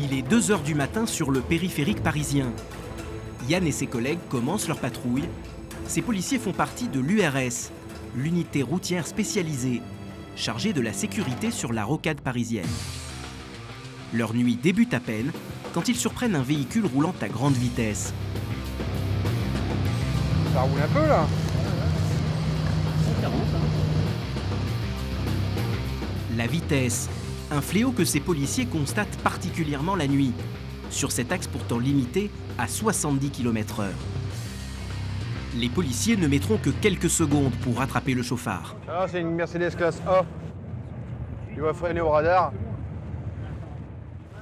Il est 2 h du matin sur le périphérique parisien. Yann et ses collègues commencent leur patrouille. Ces policiers font partie de l'URS, l'unité routière spécialisée, chargée de la sécurité sur la rocade parisienne. Leur nuit débute à peine quand ils surprennent un véhicule roulant à grande vitesse. Ça roule un peu là. La vitesse, un fléau que ces policiers constatent particulièrement la nuit, sur cet axe pourtant limité à 70 km/h. Les policiers ne mettront que quelques secondes pour rattraper le chauffard. Ah, c'est une Mercedes classe A. Il va freiner au radar.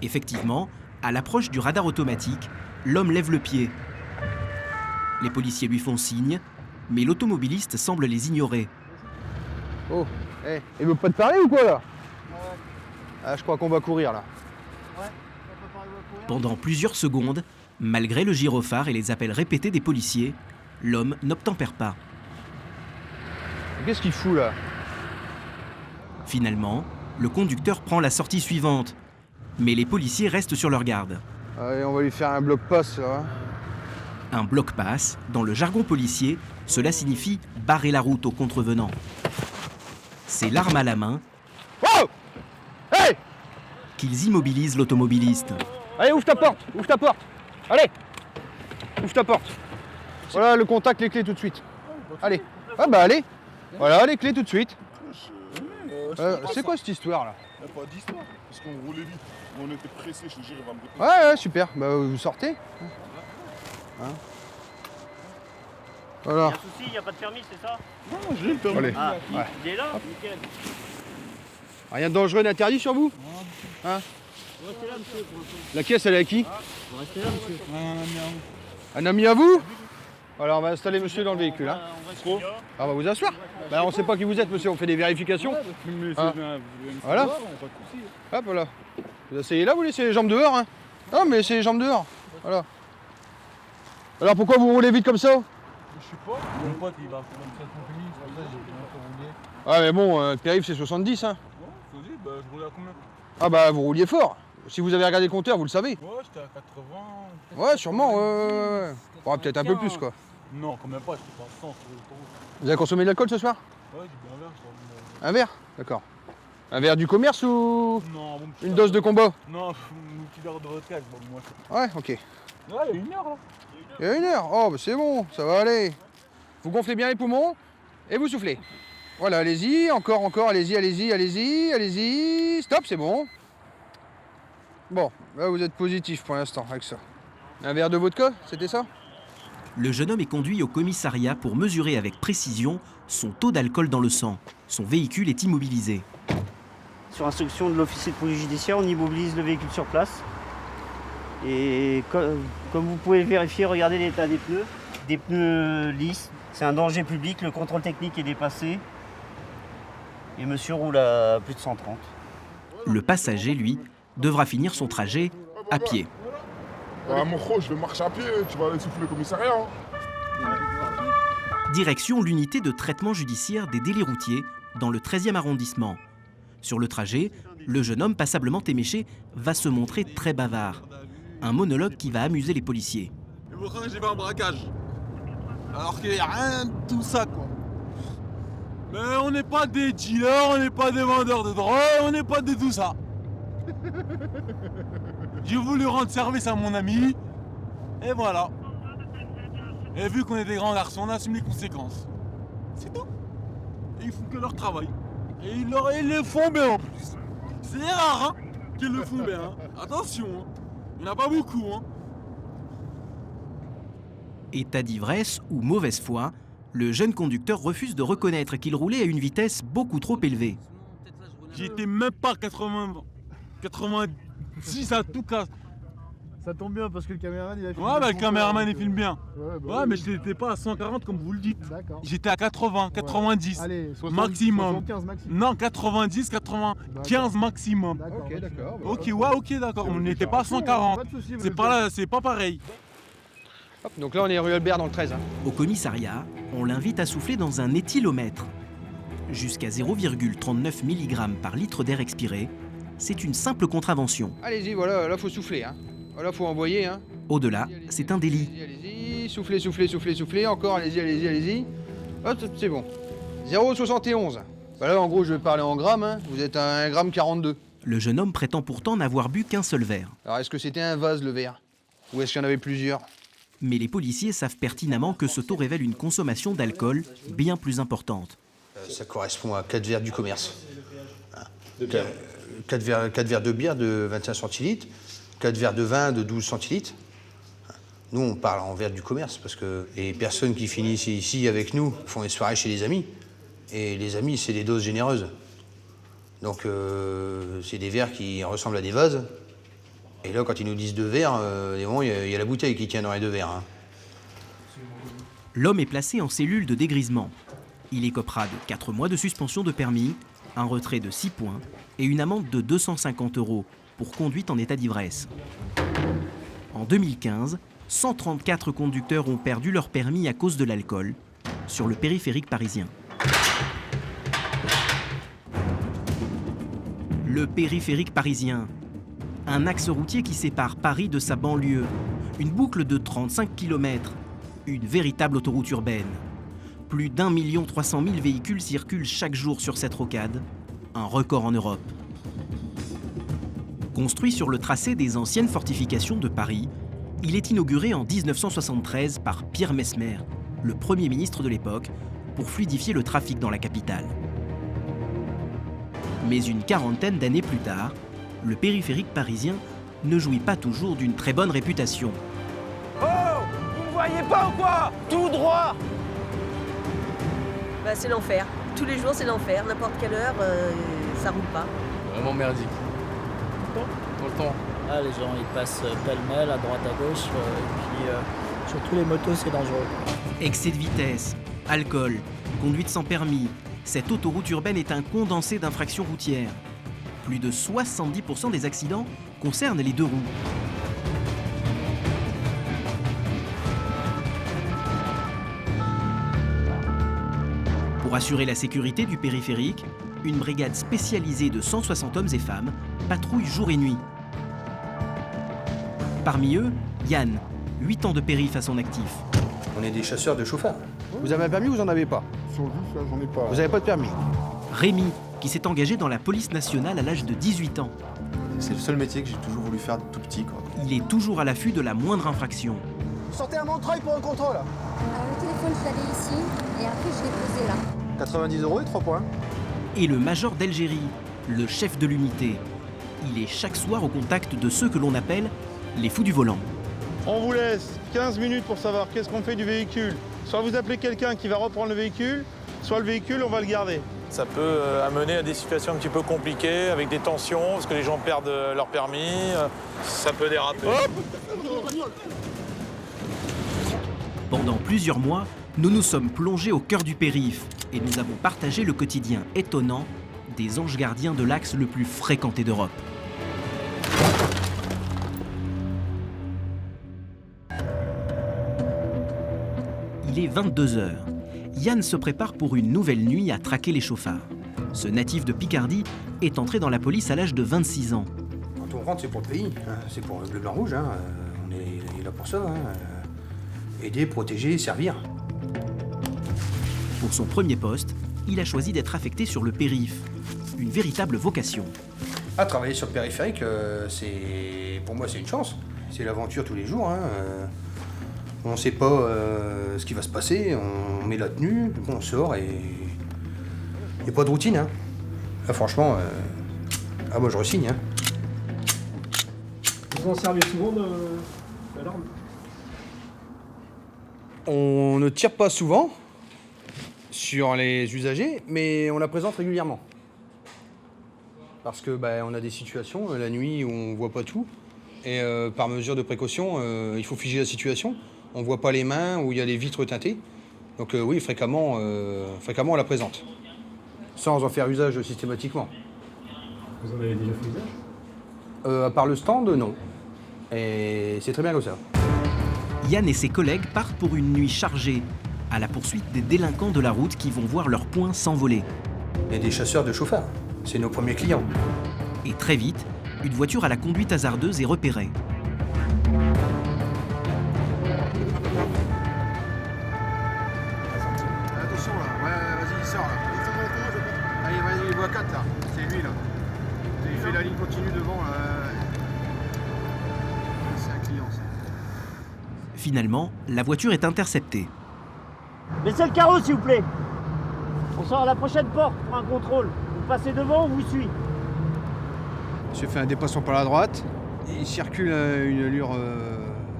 Effectivement, à l'approche du radar automatique, l'homme lève le pied. Les policiers lui font signe, mais l'automobiliste semble les ignorer. Oh, hey, il veut pas te parler ou quoi là? Ah, je crois qu'on va courir là. Pendant plusieurs secondes, malgré le gyrophare et les appels répétés des policiers, l'homme n'obtempère pas. Qu'est-ce qu'il fout là? Finalement, le conducteur prend la sortie suivante, mais les policiers restent sur leur garde. Allez, on va lui faire un bloc-pass là. Un bloc-pass, dans le jargon policier, cela signifie barrer la route aux contrevenants. C'est l'arme à la main Oh! Hey! qu'ils immobilisent l'automobiliste. Allez, ouvre ta porte! Ouvre ta porte! Allez! Ouvre ta porte! Voilà le contact, les clés tout de suite. Allez! Ah bah allez! Voilà les clés tout de suite. C'est quoi cette histoire là? Il n'y a pas d'histoire, parce qu'on roulait vite. On était pressés, je te jure, il va me répondre. Ouais, super. Bah vous sortez. Hein? Voilà. Il y a un souci, il n'y a pas de permis, c'est ça? Non, j'ai le permis. Allez. Ah, Ouais. il est là, nickel. Rien de dangereux d'interdit sur vous? Hein? Vous restez là, monsieur, pour l'instant. La caisse, elle est à qui? Vous restez là, monsieur. Un ami à vous? Alors on va installer monsieur dans le véhicule. Hein. On va se dire. Ah, on va vous asseoir. Bah, on sait pas qui vous êtes, monsieur. On fait des vérifications. Ah. Voilà. Hop, voilà. Vous asseyez là, vous laissez les jambes dehors. Hein. Non, mais laissez les jambes dehors. Voilà. Alors pourquoi vous roulez vite comme ça? Je sais pas, mon pote il va faire une compagnie, c'est pour ça que j'ai bien fait rouler. Ah, mais bon, le périph' c'est 70. Hein. Ouais, vas-y, bah je roulais à combien? Ah, bah vous rouliez fort. Si vous avez regardé le compteur, vous le savez. Ouais, j'étais à 80. Ouais, sûrement. Ouais. Ouais, peut-être un peu plus, quoi. Non, quand même pas, j'étais pas à 100 sur l'autoroute. Vous avez consommé de l'alcool ce soir? Ouais, j'ai bu un verre, je crois. Un verre? D'accord. Un verre du commerce ou Non, bon, une dose de combat? Non, une petite heure de vodka, bon, moi. Ouais, ok. Ouais, il y a 1 heure là. Il y a 1 heure. Oh, bah c'est bon, ça va aller. Vous gonflez bien les poumons et vous soufflez. Voilà, allez-y, encore, allez-y, allez-y. Stop, c'est bon. Bon, là vous êtes positif pour l'instant avec ça. Un verre de vodka, c'était ça? Le jeune homme est conduit au commissariat pour mesurer avec précision son taux d'alcool dans le sang. Son véhicule est immobilisé. Sur instruction de l'officier de police judiciaire, on immobilise le véhicule sur place. Et comme vous pouvez le vérifier, regardez l'état des pneus. Des pneus lisses, c'est un danger public, le contrôle technique est dépassé. Et monsieur roule à plus de 130. Le passager, lui, devra finir son trajet à pied. Ah, mon gros, je vais marcher à pied, tu vas aller souffler le commissariat. Hein. Direction l'unité de traitement judiciaire des délits routiers dans le 13e arrondissement. Sur le trajet, le jeune homme passablement éméché va se montrer très bavard. Un monologue qui va amuser les policiers. Et pourtant j'ai fait un braquage. Alors qu'il n'y a rien de tout ça quoi. Mais on n'est pas des dealers, on n'est pas des vendeurs de drogue, on n'est pas de tout ça. J'ai voulu rendre service à mon ami. Et voilà. Et vu qu'on est des grands garçons, on assume les conséquences. C'est tout. Et ils font que leur travail. Et ils le font bien en plus. C'est rare hein, qu'ils le font bien. Hein. Attention, hein. Il n'y en a pas beaucoup. Hein. État d'ivresse ou mauvaise foi, le jeune conducteur refuse de reconnaître qu'il roulait à une vitesse beaucoup trop élevée. J'étais même pas 90 à tout cas. Ça tombe bien parce que le caméraman il a filmé. Ouais, bah le caméraman il filme bien. Ouais, Ouais, mais je n'étais pas à 140 comme vous le dites. D'accord. J'étais à 80, 90. Allez, Maximum. 75 maximum. Non, 90, 95 maximum. D'accord. Ok, d'accord. Ok, ouais, ok, d'accord. On n'était pas à 140. Pas de soucis, C'est pas pareil. Hop, donc là on est rue Albert dans le 13. Hein. Au commissariat, on l'invite à souffler dans un éthylomètre. Jusqu'à 0,39 mg par litre d'air expiré, c'est une simple contravention. Allez-y, voilà, là faut souffler. Hein. Voilà, faut envoyer. Hein. Au-delà, c'est un délit. Allez-y, soufflez, soufflez, soufflez, soufflez. Encore, allez-y, allez-y, allez-y. Hop, c'est bon. 0,71. Bah là, en gros, je vais parler en grammes. Hein. Vous êtes à 1,42 g. Le jeune homme prétend pourtant n'avoir bu qu'un seul verre. Alors, est-ce que c'était un vase, le verre? Ou est-ce qu'il y en avait plusieurs? Mais les policiers savent pertinemment que ce taux révèle une consommation d'alcool bien plus importante. Ça correspond à 4 verres du commerce. 4 verres de bière de 25 centilitres, 4 verres de vin de 12 centilitres. Nous, on parle en verres du commerce parce que les personnes qui finissent ici avec nous font des soirées chez les amis. Et les amis, c'est des doses généreuses. Donc, c'est des verres qui ressemblent à des vases. Et là, quand ils nous disent 2 verres, il y a la bouteille qui tient dans les 2 verres. Hein. L'homme est placé en cellule de dégrisement. Il écopera de 4 mois de suspension de permis, un retrait de 6 points et une amende de 250 € pour conduite en état d'ivresse. En 2015, 134 conducteurs ont perdu leur permis à cause de l'alcool sur le périphérique parisien. Le périphérique parisien, un axe routier qui sépare Paris de sa banlieue, une boucle de 35 km, une véritable autoroute urbaine. Plus d'1 300 000 véhicules circulent chaque jour sur cette rocade, un record en Europe. Construit sur le tracé des anciennes fortifications de Paris, il est inauguré en 1973 par Pierre Messmer, le Premier ministre de l'époque, pour fluidifier le trafic dans la capitale. Mais une quarantaine d'années plus tard, le périphérique parisien ne jouit pas toujours d'une très bonne réputation. Oh! Vous me voyez pas ou quoi? Tout droit! Bah, c'est l'enfer. Tous les jours, c'est l'enfer. N'importe quelle heure, ça roule pas. Vraiment merdique. Tout le temps. Ah, les gens ils passent pêle-mêle à droite à gauche et puis sur tous les motos c'est dangereux. Excès de vitesse, alcool, conduite sans permis, cette autoroute urbaine est un condensé d'infractions routières. Plus de 70% des accidents concernent les 2 roues. Pour assurer la sécurité du périphérique, une brigade spécialisée de 160 hommes et femmes patrouille jour et nuit. Parmi eux, Yann, 8 ans de périph' à son actif. On est des chasseurs de chauffards. Vous avez un permis ou vous en avez pas? Sur le vif, là, j'en ai pas. Vous n'avez pas de permis? Rémi, qui s'est engagé dans la police nationale à l'âge de 18 ans. C'est le seul métier que j'ai toujours voulu faire tout petit, quoi. Il est toujours à l'affût de la moindre infraction. Sortez à Montreuil pour un contrôle. Alors le téléphone, je l'avais ici et après je l'ai posé là. 90 € et 3 points. Et le major d'Algérie, le chef de l'unité. Il est chaque soir au contact de ceux que l'on appelle les fous du volant. On vous laisse 15 minutes pour savoir qu'est-ce qu'on fait du véhicule. Soit vous appelez quelqu'un qui va reprendre le véhicule, soit le véhicule, on va le garder. Ça peut amener à des situations un petit peu compliquées, avec des tensions, parce que les gens perdent leur permis, ça peut déraper. Pendant plusieurs mois, nous nous sommes plongés au cœur du périph' et nous avons partagé le quotidien étonnant des anges gardiens de l'axe le plus fréquenté d'Europe. Il est 22 h. Yann se prépare pour une nouvelle nuit à traquer les chauffards. Ce natif de Picardie est entré dans la police à l'âge de 26 ans. Quand on rentre, c'est pour le pays, hein. C'est pour le bleu, blanc, rouge. Hein. On est là pour ça. Hein. Aider, protéger, servir. Pour son premier poste, il a choisi d'être affecté sur le périph'. Une véritable vocation. Travailler sur le périphérique, pour moi, c'est une chance. C'est l'aventure tous les jours. Hein. On ne sait pas ce qui va se passer, on met la tenue, on sort et il n'y a pas de routine. Hein. Là, franchement, moi je re-signe. Hein. Vous en servez souvent de l'alarme? On ne tire pas souvent sur les usagers, mais on la présente régulièrement. Parce que on a des situations la nuit où on ne voit pas tout. Et par mesure de précaution, il faut figer la situation. On ne voit pas les mains, où il y a les vitres teintées. Donc oui, fréquemment, on la présente. Sans en faire usage systématiquement. Vous en avez déjà fait usage? À part le stand, non. Et c'est très bien comme ça. Yann et ses collègues partent pour une nuit chargée, à la poursuite des délinquants de la route qui vont voir leurs points s'envoler. On est des chasseurs de chauffards. C'est nos premiers clients. Et très vite, une voiture à la conduite hasardeuse est repérée. Attention là, ouais, vas-y, il sort là. Allez, vas-y, il voit 4 là, c'est lui là. Il fait la ligne continue devant là. C'est un client ça. Finalement, la voiture est interceptée. Baissez le carreau s'il vous plaît. On sort à la prochaine porte pour un contrôle. Vous passez devant, on vous suit. Monsieur fait un dépassement par la droite. Il circule à une allure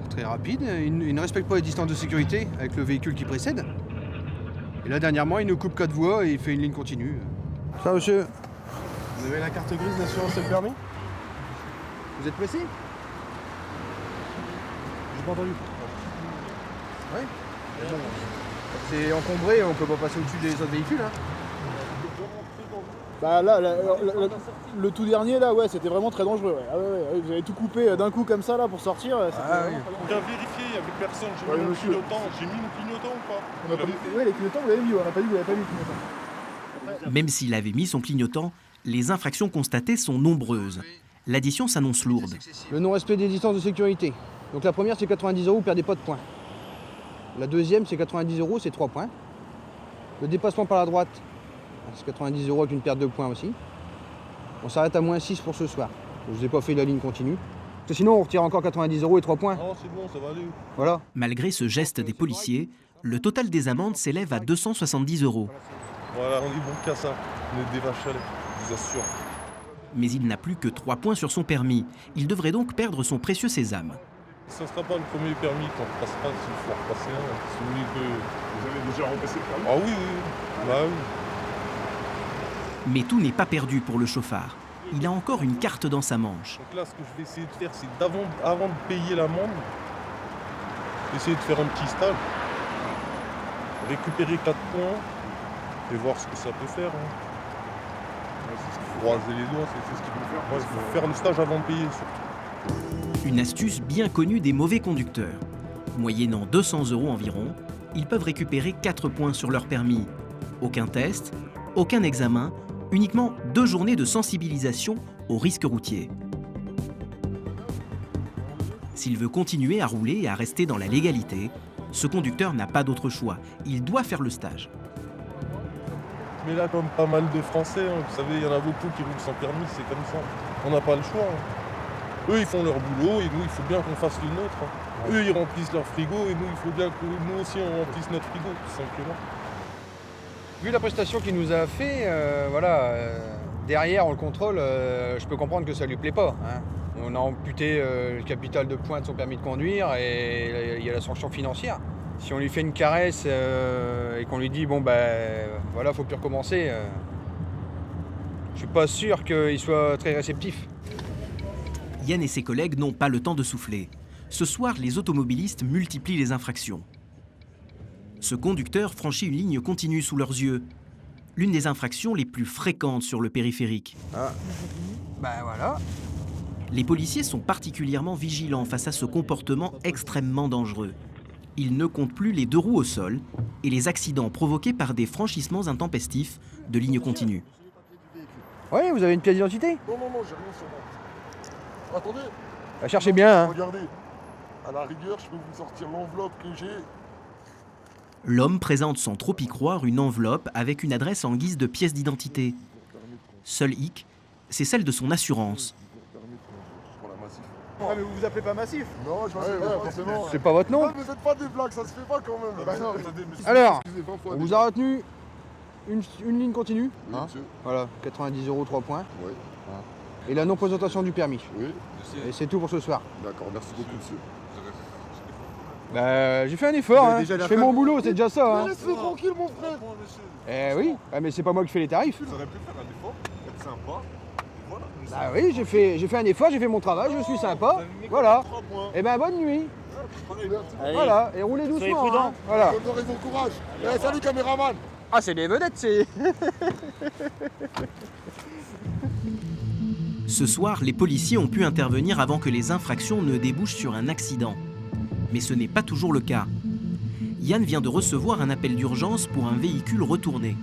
très rapide. Il ne respecte pas les distances de sécurité avec le véhicule qui précède. Et là, dernièrement, il nous coupe 4 voies et il fait une ligne continue. Ça, monsieur. Vous avez la carte grise d'assurance et le permis? Vous êtes pressé? J'ai pas entendu. Oui. C'est encombré, on peut pas passer au-dessus des autres véhicules. Hein. Bah là, le tout dernier là, ouais, c'était vraiment très dangereux. Ouais. Ah ouais, vous avez tout coupé d'un coup comme ça là pour sortir. Ah oui. Bien vérifié, il n'y avait personne. J'ai mis mon clignotant. J'ai mis mon clignotant ou pas? Oui, les clignotants, vous l'avez mis, on n'a pas dit que vous n'avez pas mis le clignotant. Même s'il avait mis son clignotant, les infractions constatées sont nombreuses. L'addition s'annonce lourde. Le non-respect des distances de sécurité. Donc la première, c'est 90 €, vous perdez pas de points. La deuxième, c'est 90 €, c'est 3 points. Le dépassement par la droite, c'est 90 € avec une perte de points aussi. On s'arrête à -6 pour ce soir. Je vous ai pas fait la ligne continue. Parce que sinon, on retire encore 90 € et 3 points. Non, c'est bon, ça va aller. Voilà. Malgré ce geste des policiers, le total des amendes s'élève à 270 €. Voilà, on est bon qu'à ça. On est des vaches à lait, je vous assure. Mais il n'a plus que 3 points sur son permis. Il devrait donc perdre son précieux sésame. Ce ne sera pas le premier permis qu'on ne passe pas, s'il faut en repasser un. Si vous voulez que... Vous avez déjà repassé le permis? Ah oui, oui. Bah oui. Mais tout n'est pas perdu pour le chauffard. Il a encore une carte dans sa manche. Donc là, ce que je vais essayer de faire, c'est avant de payer l'amende, essayer de faire un petit stage, récupérer 4 points et voir ce que ça peut faire. Hein. Croiser les doigts, c'est ce qu'il faut faire. Ouais, il faut faire le stage avant de payer, surtout. Une astuce bien connue des mauvais conducteurs. Moyennant 200 € environ, ils peuvent récupérer 4 points sur leur permis. Aucun test, aucun examen, uniquement 2 journées de sensibilisation aux risques routiers. S'il veut continuer à rouler et à rester dans la légalité, ce conducteur n'a pas d'autre choix. Il doit faire le stage. Mais là, comme pas mal de Français, hein, vous savez, il y en a beaucoup qui roulent sans permis, c'est comme ça. On n'a pas le choix. Hein. Eux, ils font leur boulot et nous, il faut bien qu'on fasse le nôtre. Hein. Eux, ils remplissent leur frigo et nous, il faut bien que nous aussi, on remplisse notre frigo, tout simplement. Vu la prestation qu'il nous a fait, derrière on le contrôle, je peux comprendre que ça lui plaît pas. Hein. On a amputé le capital de points de son permis de conduire et il y a la sanction financière. Si on lui fait une caresse et qu'on lui dit bon voilà, faut plus recommencer, je suis pas sûr qu'il soit très réceptif. Yann et ses collègues n'ont pas le temps de souffler. Ce soir, les automobilistes multiplient les infractions. Ce conducteur franchit une ligne continue sous leurs yeux. L'une des infractions les plus fréquentes sur le périphérique. Ah, voilà. Les policiers sont particulièrement vigilants face à ce comportement extrêmement dangereux. Ils ne comptent plus les 2 roues au sol et les accidents provoqués par des franchissements intempestifs de lignes continues. Oui, vous avez une pièce d'identité? Non, j'ai rien sur moi. Attendez. Cherchez bien. Hein. Regardez. À la rigueur, je peux vous sortir l'enveloppe que j'ai. L'homme présente sans trop y croire une enveloppe avec une adresse en guise de pièce d'identité. Seul hic, c'est celle de son assurance. Ah mais vous vous appelez pas Massif? Non, je m'appelle pas forcément. C'est pas votre nom? Non, mais faites pas des blagues, ça se fait pas quand même. Bah non, alors, on vous a retenu une ligne continue. Hein, voilà, 90 €, 3 points. Oui. Et la non-présentation du permis. Oui. Et c'est tout pour ce soir. D'accord, merci beaucoup monsieur. J'ai fait un effort, hein. Je fais mon boulot, c'est déjà ça. Hein. Laisse-le tranquille mon frère. Eh oui, mais c'est pas moi qui fais les tarifs. Vous auriez pu faire un effort, être sympa. Voilà. Bah oui, j'ai fait un effort, j'ai fait mon travail, je suis sympa. Voilà. Et bonne nuit. Allez. Voilà, et roulez doucement. Hein. Voilà. Bonne soirée, bon courage. Salut caméraman. Ah, c'est des vedettes, c'est... Ce soir, les policiers ont pu intervenir avant que les infractions ne débouchent sur un accident. Mais ce n'est pas toujours le cas. Yann vient de recevoir un appel d'urgence pour un véhicule retourné.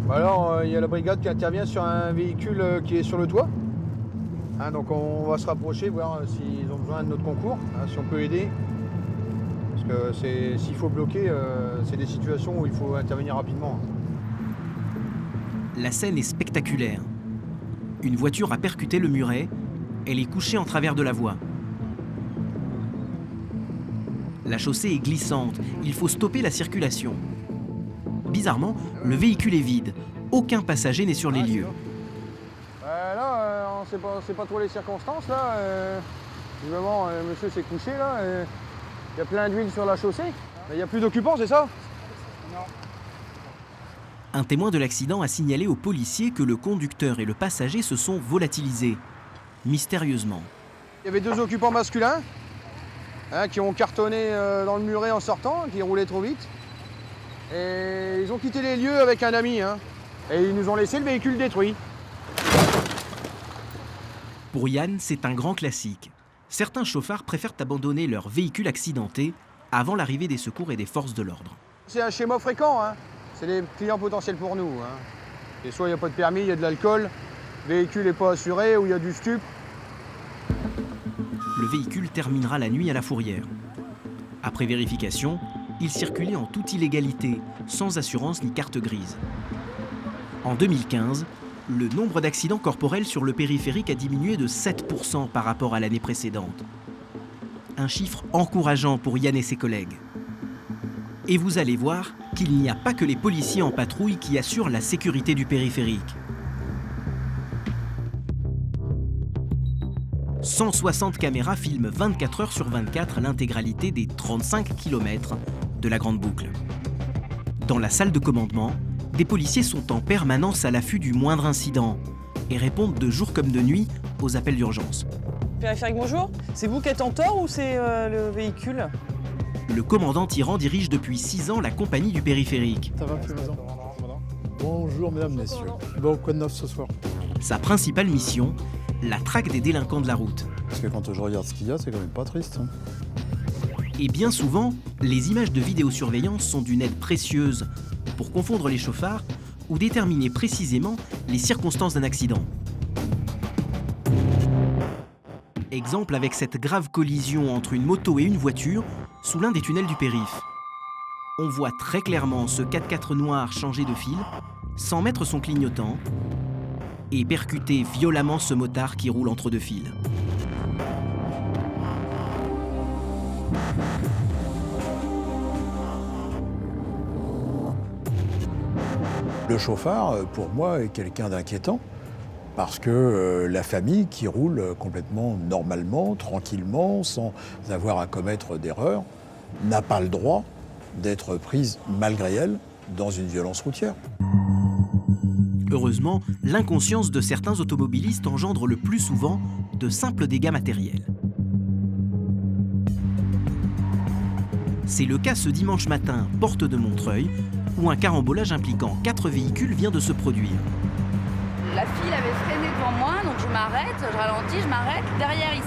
Bah alors, il y a la brigade qui intervient sur un véhicule qui est sur le toit. Hein, donc on va se rapprocher, voir s'ils ont besoin de notre concours, hein, si on peut aider. Parce que s'il faut bloquer, c'est des situations où il faut intervenir rapidement. La scène est spectaculaire. Une voiture a percuté le muret. Elle est couchée en travers de la voie. La chaussée est glissante. Il faut stopper la circulation. Bizarrement, le véhicule est vide. Aucun passager n'est sur les lieux. Là, on sait pas trop les circonstances. Là, évidemment, monsieur s'est couché. Là, il y a plein d'huile sur la chaussée. Mais il n'y a plus d'occupants, c'est ça? Non. Un témoin de l'accident a signalé aux policiers que le conducteur et le passager se sont volatilisés, mystérieusement. Il y avait 2 occupants masculins hein, qui ont cartonné dans le muret en sortant, qui roulaient trop vite. Et ils ont quitté les lieux avec un ami. Hein, et ils nous ont laissé le véhicule détruit. Pour Yann, c'est un grand classique. Certains chauffards préfèrent abandonner leur véhicule accidenté avant l'arrivée des secours et des forces de l'ordre. C'est un schéma fréquent. Hein. C'est des clients potentiels pour nous. Hein. Et soit il n'y a pas de permis, il y a de l'alcool, le véhicule n'est pas assuré ou il y a du stup. Le véhicule terminera la nuit à la fourrière. Après vérification, il circulait en toute illégalité, sans assurance ni carte grise. En 2015, le nombre d'accidents corporels sur le périphérique a diminué de 7% par rapport à l'année précédente. Un chiffre encourageant pour Yann et ses collègues. Et vous allez voir qu'il n'y a pas que les policiers en patrouille qui assurent la sécurité du périphérique. 160 caméras filment 24 heures sur 24 l'intégralité des 35 km de la Grande Boucle. Dans la salle de commandement, des policiers sont en permanence à l'affût du moindre incident et répondent de jour comme de nuit aux appels d'urgence. Périphérique, bonjour. C'est vous qui êtes en tort ou c'est le véhicule? Le commandant Tyran dirige depuis 6 ans la compagnie du périphérique. Ça va, président? Bonjour, mesdames, messieurs. Bon, quoi de neuf ce soir? Sa principale mission, la traque des délinquants de la route. Parce que quand je regarde ce qu'il y a, c'est quand même pas triste. Hein. Et bien souvent, les images de vidéosurveillance sont d'une aide précieuse pour confondre les chauffards ou déterminer précisément les circonstances d'un accident. Exemple avec cette grave collision entre une moto et une voiture sous l'un des tunnels du périph'. On voit très clairement ce 4x4 noir changer de fil, sans mettre son clignotant, et percuter violemment ce motard qui roule entre 2 fils. Le chauffard, pour moi, est quelqu'un d'inquiétant. Parce que la famille qui roule complètement normalement, tranquillement, sans avoir à commettre d'erreurs, n'a pas le droit d'être prise, malgré elle, dans une violence routière. Heureusement, l'inconscience de certains automobilistes engendre le plus souvent de simples dégâts matériels. C'est le cas ce dimanche matin, porte de Montreuil, où un carambolage impliquant 4 véhicules vient de se produire. La file avait freiné devant moi, donc je m'arrête, je ralentis, je m'arrête. Derrière, il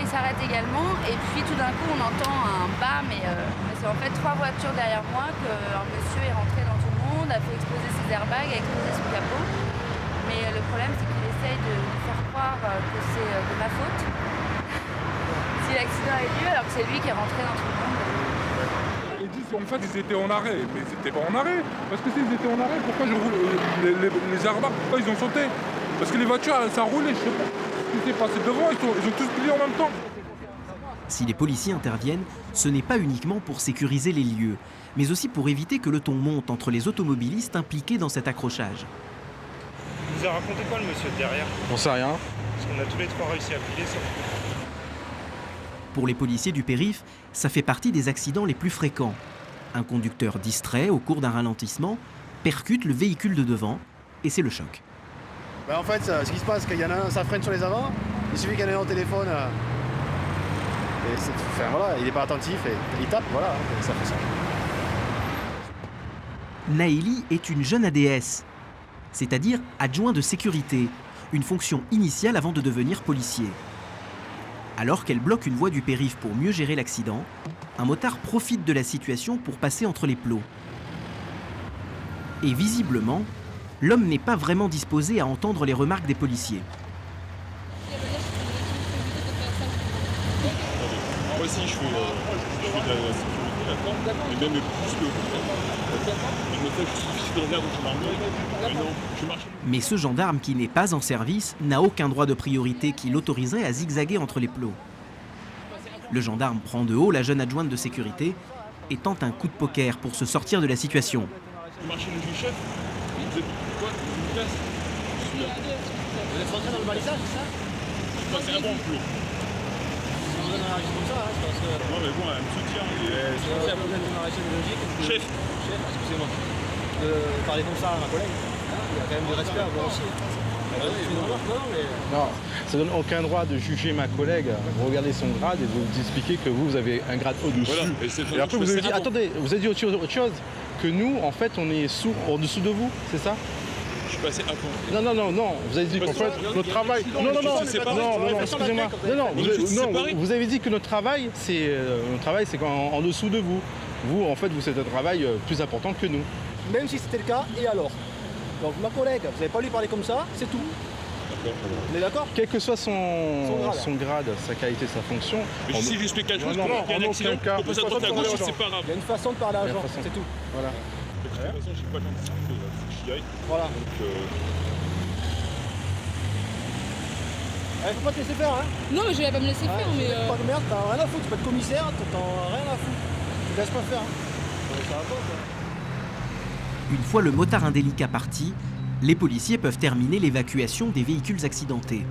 s'arrête également. Et puis tout d'un coup, on entend un bam. Et c'est en fait 3 voitures derrière moi qu'un monsieur est rentré dans tout le monde, a fait exploser ses airbags, a explosé son capot. Mais le problème, c'est qu'il essaye de faire croire que c'est de ma faute si l'accident a eu lieu, alors que c'est lui qui est rentré dans tout le monde. Ils disent qu'en fait ils étaient en arrêt, mais ils n'étaient pas en arrêt. Parce que s'ils étaient en arrêt, pourquoi je roule les airbags, pourquoi ils ont sauté? Parce que les voitures, ça roulait, je sais pas. Ce qui s'est passé devant, ils ont tous plié en même temps. Si les policiers interviennent, ce n'est pas uniquement pour sécuriser les lieux, mais aussi pour éviter que le ton monte entre les automobilistes impliqués dans cet accrochage. Il vous a raconté quoi le monsieur de derrière? J'en sais rien. Parce qu'on a tous les 3 réussi à plier sauf... Pour les policiers du périph', ça fait partie des accidents les plus fréquents. Un conducteur distrait au cours d'un ralentissement percute le véhicule de devant et c'est le choc. En fait, ce qui se passe, c'est qu'il y en a un, ça freine sur les avants, il suffit qu'il y en ait un au téléphone, et voilà, il n'est pas attentif et il tape, voilà, et ça fait ça. Naïli est une jeune ADS, c'est-à-dire adjoint de sécurité, une fonction initiale avant de devenir policier. Alors qu'elle bloque une voie du périph' pour mieux gérer l'accident, un motard profite de la situation pour passer entre les plots. Et visiblement, l'homme n'est pas vraiment disposé à entendre les remarques des policiers. Moi aussi, je fais de la sécurité, d'accord. Et même plus que vous, d'accord. Mais le fait que je suis dans l'air de gendarmerie, non, je marche. Mais ce gendarme qui n'est pas en service n'a aucun droit de priorité qui l'autoriserait à zigzaguer entre les plots. Le gendarme prend de haut la jeune adjointe de sécurité et tente un coup de poker pour se sortir de la situation. Vous marchez le juge-chef, vous êtes quoi? Vous êtes Vous êtes rentré dans le balisage, c'est ça? C'est un bon plot. Si vous donnez un réaction comme ça, c'est parce que... Non mais bon, elle me soutient. C'est pour ça que vous êtes une réaction logique. Chef. Chef, excusez-moi. Parler comme ça à ma collègue, il y a quand même du respect à voir aussi. Non, ça donne aucun droit de juger ma collègue. Vous regardez son grade et vous expliquez que vous avez un grade au-dessus. Voilà. Et après vous avez dit, attendez, vous avez dit autre chose, que nous, en fait, on est en-dessous de vous, c'est ça? Je suis passé avant. Non, vous avez dit qu'en fait, notre travail... Non, excusez-moi. Vous avez dit que notre travail, c'est en dessous de vous. Vous, en fait, vous faites un travail plus important que nous. Même si c'était le cas, et alors? Donc ma collègue, vous n'avez pas lui parler comme ça, c'est tout. On est d'accord? Quel que soit son grade, sa qualité, sa fonction... Mais si j'explique quelque chose, il y a un accident, on peut s'attendre à gauche, c'est pas grave. Il y a une façon de parler à l'agent, c'est tout. Voilà. De toute façon, je n'ai pas d'anticipé, il faut que j'y aille. Voilà. Donc, faut pas te laisser faire, hein? Non, mais je vais pas me laisser faire, mais... Pas de merde, t'as rien à foutre, t'es pas de commissaire, t'as rien à foutre. Tu te laisses pas faire, hein? Ça va pas, quoi. Une fois le motard indélicat parti, les policiers peuvent terminer l'évacuation des véhicules accidentés.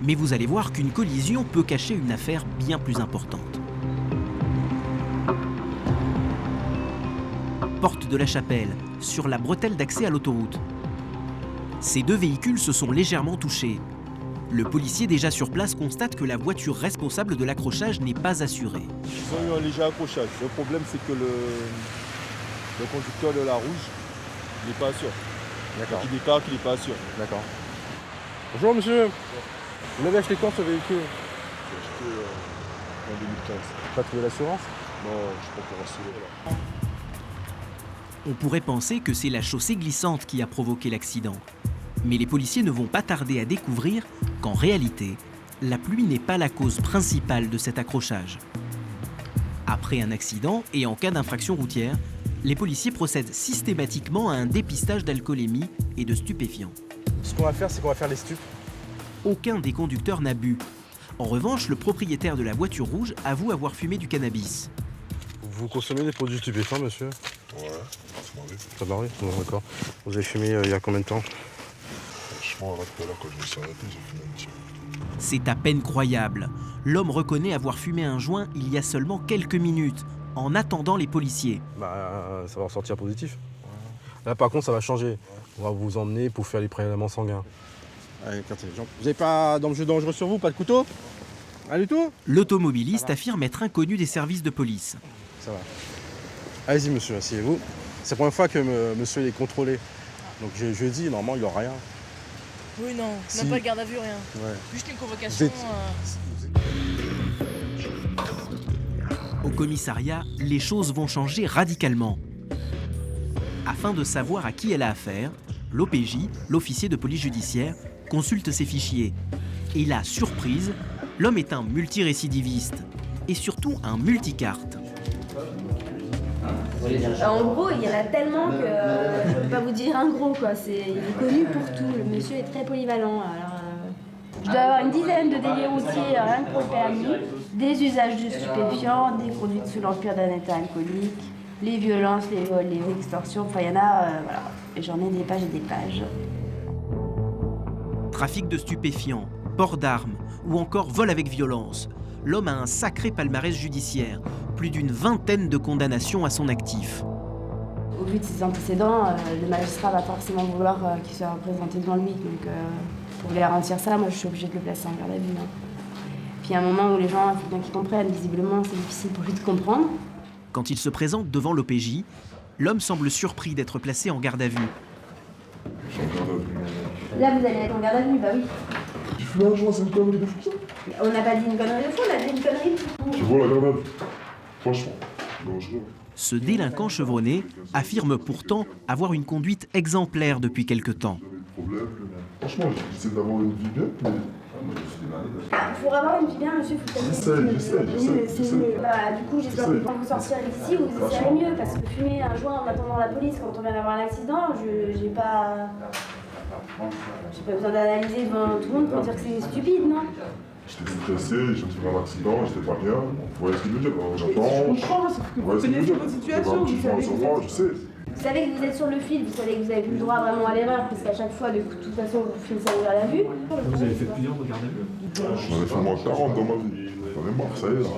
Mais vous allez voir qu'une collision peut cacher une affaire bien plus importante. Porte de la Chapelle, sur la bretelle d'accès à l'autoroute. Ces deux véhicules se sont légèrement touchés. Le policier déjà sur place constate que la voiture responsable de l'accrochage n'est pas assurée. Ils ont eu un léger accrochage. Le problème, c'est que le conducteur de la rouge n'est pas assuré. D'accord. Il déclare qu'il n'est pas assuré. D'accord. Bonjour monsieur. Vous l'avez acheté quand ce véhicule? J'ai acheté en 2015. Pas trouvé l'assurance? Non, je suis pas encore assuré là. On pourrait penser que c'est la chaussée glissante qui a provoqué l'accident. Mais les policiers ne vont pas tarder à découvrir qu'en réalité, la pluie n'est pas la cause principale de cet accrochage. Après un accident et en cas d'infraction routière, les policiers procèdent systématiquement à un dépistage d'alcoolémie et de stupéfiants. Ce qu'on va faire, c'est qu'on va faire les stupes. Aucun des conducteurs n'a bu. En revanche, le propriétaire de la voiture rouge avoue avoir fumé du cannabis. Vous consommez des produits stupéfiants, monsieur? Ouais, ça m'arrive. Ça m'arrive? Bon, d'accord. Vous avez fumé il y a combien de temps? Franchement, là, tout à l'heure, quand je me suis arrêté, j'ai fumé un petit peu. C'est à peine croyable. L'homme reconnaît avoir fumé un joint il y a seulement quelques minutes, en attendant les policiers. Ça va ressortir positif. Là, par contre, ça va changer. On va vous emmener pour faire les prélèvements sanguins. Allez, écartez les jambes. Vous n'avez pas d'objet dangereux sur vous? Pas de couteau? Rien du tout? L'automobiliste affirme être inconnu des services de police. Ça va. Allez-y, monsieur, asseyez-vous. C'est la première fois que monsieur est contrôlé. Donc, je dis, normalement, il n'aura rien. Oui, non, Si. même pas de garde à vue, rien. Ouais. Juste une convocation. Au commissariat, les choses vont changer radicalement. Afin de savoir à qui elle a affaire, l'OPJ, l'officier de police judiciaire, consulte ses fichiers. Et là, surprise, l'homme est un multirécidiviste et surtout un multicarte. En gros, il y en a tellement que je ne peux pas vous dire un gros, quoi. Il est connu pour tout. Le monsieur est très polyvalent. Alors, je dois avoir une dizaine de délits routiers rien que pour le permis, des usages de stupéfiants, des conduites sous l'empire d'un état alcoolique, les violences, les vols, les extorsions. Enfin, il y en a, voilà. Et j'en ai des pages et des pages. Trafic de stupéfiants, port d'armes ou encore vol avec violence. L'homme a un sacré palmarès judiciaire, plus d'une vingtaine de condamnations à son actif. Au vu de ses antécédents, le magistrat va forcément vouloir qu'il soit représenté devant lui. Donc pour lui garantir ça, moi je suis obligée de le placer en garde à vue. Hein. Puis il y a un moment où les gens, il faut bien qu'ils comprennent. Visiblement, c'est difficile pour lui de comprendre. Quand il se présente devant l'OPJ, l'homme semble surpris d'être placé en garde à vue. Là, vous allez être en garde à vue, bah oui. Tu fous là, je vois, c'est une connerie de fou ça. On n'a pas dit une connerie de fou, on a dit une connerie de fou. Tu vois la grenade? Franchement, dangereux. Ce délinquant chevronné affirme pourtant avoir une conduite exemplaire depuis quelque temps. Franchement, j'essaie d'avoir une vie bien, mais... Pour avoir une vie bien, monsieur, il faut J'essaie. Du coup, j'espère que quand vous sortirez d'ici, vous essayerez mieux. Parce que fumer un joint en attendant la police quand on vient d'avoir un accident, j'ai pas besoin d'analyser devant tout le monde pour dire que c'est stupide, non? J'étais stressé, j'ai fait un accident, j'étais pas bien. Vous voyez ce que je veux dire? J'attends. Je comprends, parce que vous connaissez votre situation, vous savez sur moi, je sais. Vous savez que vous êtes sur le fil, vous savez que vous avez plus le droit vraiment à l'erreur, parce qu'à chaque fois, de toute façon, vous finissez à ouvrir la vue. Vous avez fait plusieurs regards à vue? J'en ai fait moins 40 dans ma vie. J'en ai marre, ça y est là.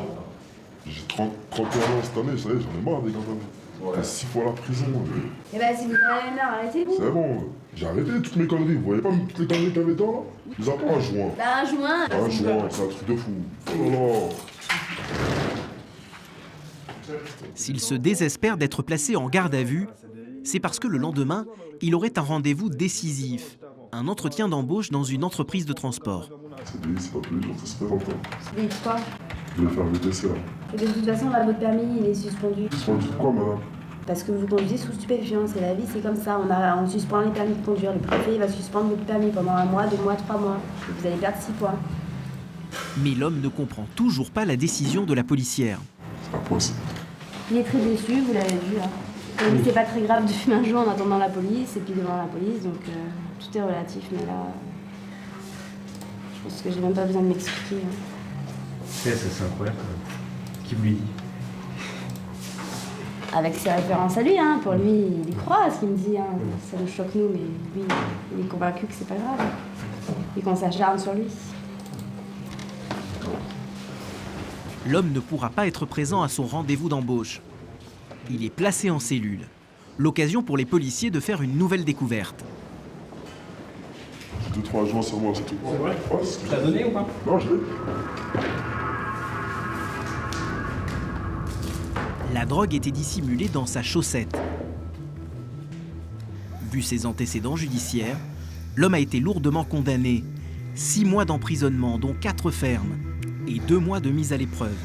J'ai 31 ans cette année, ça y est, j'en ai marre des gardes à vue. J'ai 6 fois la prison. Et bah si vous en avez marre, arrêtez-vous. C'est bon, j'ai arrêté toutes mes conneries. Vous voyez pas toutes les conneries qu'il y avait dedans là? Je vous apprends un joint. Bah un joint. Un joint, c'est un truc de fou. Oh là là. S'il se désespère d'être placé en garde à vue, c'est parce que le lendemain, il aurait un rendez-vous décisif, un entretien d'embauche dans une entreprise de transport. CDI, c'est pas tous les jours, ça se présente. CDI quoi? Je vais faire le VTC là. Et de toute façon, là, votre permis, il est suspendu. Suspendu de quoi, madame? Parce que vous conduisez sous stupéfiants, c'est la vie, c'est comme ça. On suspend les permis de conduire. Le préfet il va suspendre votre permis pendant 1 mois, 2 mois, 3 mois. Et vous allez perdre 6 points. Mais l'homme ne comprend toujours pas la décision de la policière. C'est pas possible. Il est très déçu, vous l'avez vu. C'est pas très grave de fumer un joint en attendant la police et puis devant la police, donc tout est relatif. Mais là, je pense que j'ai même pas besoin de m'expliquer. C'est incroyable. Qui lui dit? Avec ses références à lui, pour lui, il y croit à ce qu'il me dit. Ça nous choque nous, mais lui, il est convaincu que c'est pas grave. Et qu'on s'acharne sur lui. L'homme ne pourra pas être présent à son rendez-vous d'embauche. Il est placé en cellule. L'occasion pour les policiers de faire une nouvelle découverte. J'ai 2-3 joints sur moi, c'est tout. C'est vrai? Tu l'as donné ou pas? Non, je l'ai. La drogue était dissimulée dans sa chaussette. Vu ses antécédents judiciaires, l'homme a été lourdement condamné. 6 mois d'emprisonnement, dont 4 fermes, et 2 mois de mise à l'épreuve.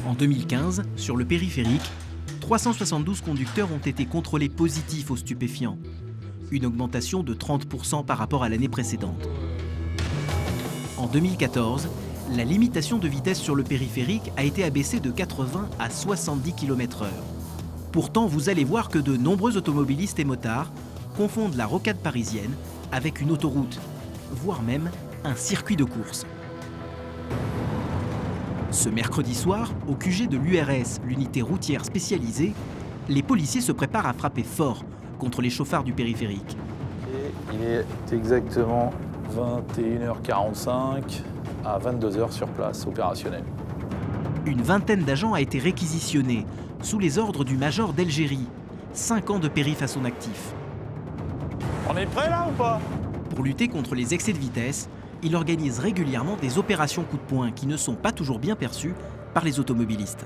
En 2015, sur le périphérique, 372 conducteurs ont été contrôlés positifs aux stupéfiants. Une augmentation de 30% par rapport à l'année précédente. En 2014, la limitation de vitesse sur le périphérique a été abaissée de 80 à 70 km/h. Pourtant, vous allez voir que de nombreux automobilistes et motards confondent la rocade parisienne avec une autoroute, voire même un circuit de course. Ce mercredi soir, au QG de l'URS, l'unité routière spécialisée, les policiers se préparent à frapper fort contre les chauffards du périphérique. Et il est exactement 21h45 à 22h sur place, opérationnel. Une vingtaine d'agents a été réquisitionnée sous les ordres du major d'Algérie. 5 ans de périph' à son actif. On est prêt là ou pas? Pour lutter contre les excès de vitesse, il organise régulièrement des opérations coup de poing qui ne sont pas toujours bien perçues par les automobilistes.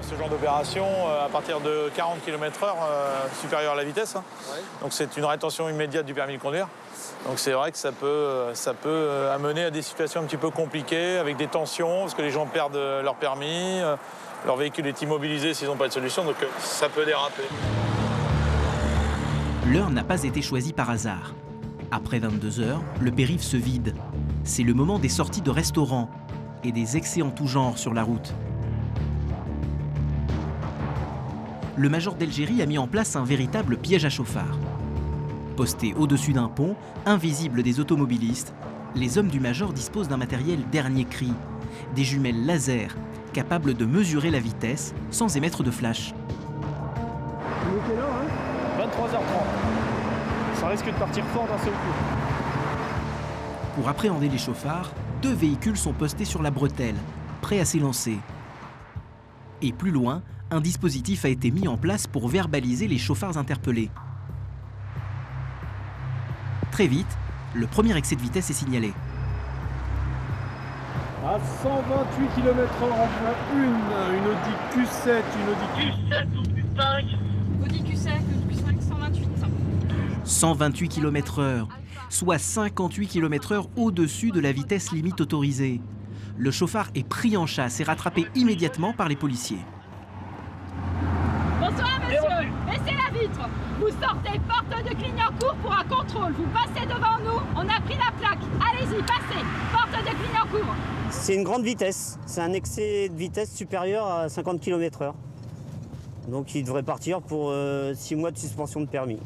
Ce genre d'opération, à partir de 40 km/h supérieur à la vitesse, donc c'est une rétention immédiate du permis de conduire. Donc c'est vrai que ça peut amener à des situations un petit peu compliquées, avec des tensions, parce que les gens perdent leur permis, leur véhicule est immobilisé s'ils n'ont pas de solution, donc ça peut déraper. L'heure n'a pas été choisie par hasard. Après 22 heures, le périph' se vide. C'est le moment des sorties de restaurants et des excès en tout genre sur la route. Le major d'Algérie a mis en place un véritable piège à chauffards. Postés au-dessus d'un pont, invisibles des automobilistes, les hommes du major disposent d'un matériel dernier cri, des jumelles laser capables de mesurer la vitesse sans émettre de flash. Il est quelle heure, 23h30. Ça risque de partir fort d'un seul coup. Pour appréhender les chauffards, 2 véhicules sont postés sur la bretelle, prêts à s'élancer. Et plus loin, un dispositif a été mis en place pour verbaliser les chauffards interpellés. Très vite, le premier excès de vitesse est signalé. À 128 km/h, on voit une Audi Q7, une Audi Q7 ou Q5. Audi Q7, Q5, 128. 128 km/h, soit 58 km/h au-dessus de la vitesse limite autorisée. Le chauffard est pris en chasse et rattrapé immédiatement par les policiers. vitre. Vous sortez porte de Clignancourt pour un contrôle. Vous passez devant nous, on a pris la plaque. Allez-y, passez, porte de Clignancourt. C'est une grande vitesse. C'est un excès de vitesse supérieur à 50 km/h. Donc il devrait partir pour 6 mois de suspension de permis.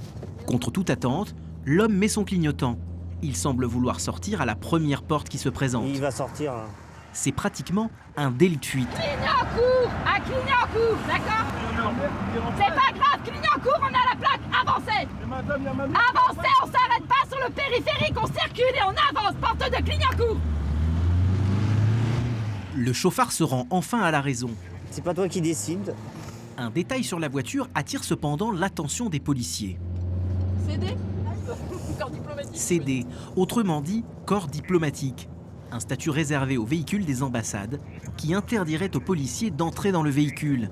Contre toute attente, l'homme met son clignotant. Il semble vouloir sortir à la première porte qui se présente. Il va sortir. Là. C'est pratiquement un délit de fuite. Clignancourt, à Clignancourt, d'accord? C'est pas grave, Clignancourt, on a la plaque, avancez. Avancez, on s'arrête pas sur le périphérique, on circule et on avance, porte de Clignancourt. Le chauffard se rend enfin à la raison. C'est pas toi qui décides. Un détail sur la voiture attire cependant l'attention des policiers. CD? Corps diplomatique. CD, autrement dit corps diplomatique. Un statut réservé aux véhicules des ambassades qui interdirait aux policiers d'entrer dans le véhicule.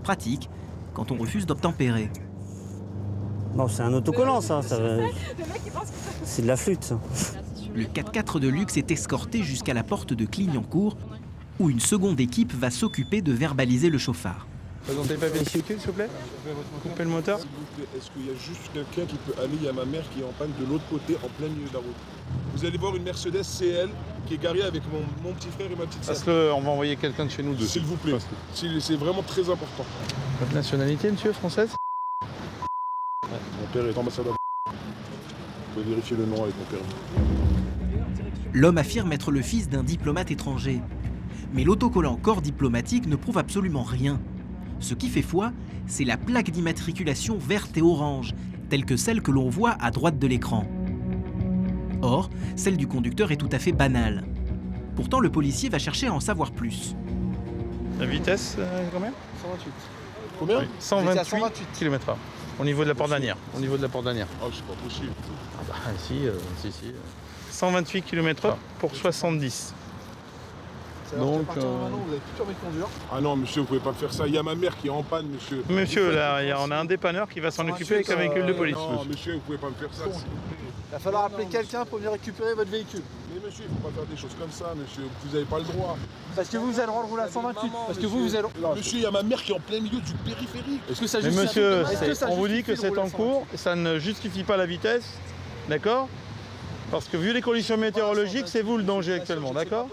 Pratique quand on refuse d'obtempérer. Bon, c'est un autocollant ça. C'est de la flûte ça. Le 4x4 de luxe est escorté jusqu'à la porte de Clignancourt où une seconde équipe va s'occuper de verbaliser le chauffard. Présentez le papier de véhicule, s'il vous plaît. Coupez le moteur. Est-ce qu'il y a juste quelqu'un qui peut aller? Il y a ma mère qui est en panne de l'autre côté, en plein milieu de la route. Vous allez voir une Mercedes CL qui est garée avec mon petit frère et ma petite sœur. On va envoyer quelqu'un de chez nous dessus. S'il vous plaît. C'est vraiment très important. Votre nationalité, monsieur, française? Mon père est ambassadeur. Vous pouvez vérifier le nom avec mon permis. L'homme affirme être le fils d'un diplomate étranger. Mais l'autocollant corps diplomatique ne prouve absolument rien. Ce qui fait foi, c'est la plaque d'immatriculation verte et orange, telle que celle que l'on voit à droite de l'écran. Or, celle du conducteur est tout à fait banale. Pourtant, le policier va chercher à en savoir plus. La vitesse, combien? 128. Combien? 128 km/h. Au niveau de la porte d'Anières. Au niveau de la porte d'Anières. Ah, c'est pas possible. Ah bah si. 128 km/h pour 70. Donc, vous avez plus permis de conduire. Ah non, monsieur, vous pouvez pas faire ça. Il y a ma mère qui est en panne, monsieur. Monsieur, là, on a un dépanneur qui va s'en occuper avec un véhicule de police. Non, monsieur, vous pouvez pas me faire ça. Il va falloir appeler quelqu'un pour venir récupérer votre véhicule. Mais monsieur, il faut pas faire des choses comme ça, monsieur. Vous n'avez pas le droit. Parce que vous avez le droit de rouler à 128. Parce que vous avez... Monsieur, il y a ma mère qui est en plein milieu du périphérique. Est-ce que ça justifie? Mais monsieur, on vous dit que c'est en cours, ça ne justifie pas la vitesse, d'accord? Parce que vu les conditions météorologiques, c'est vous le danger actuellement, d'accord?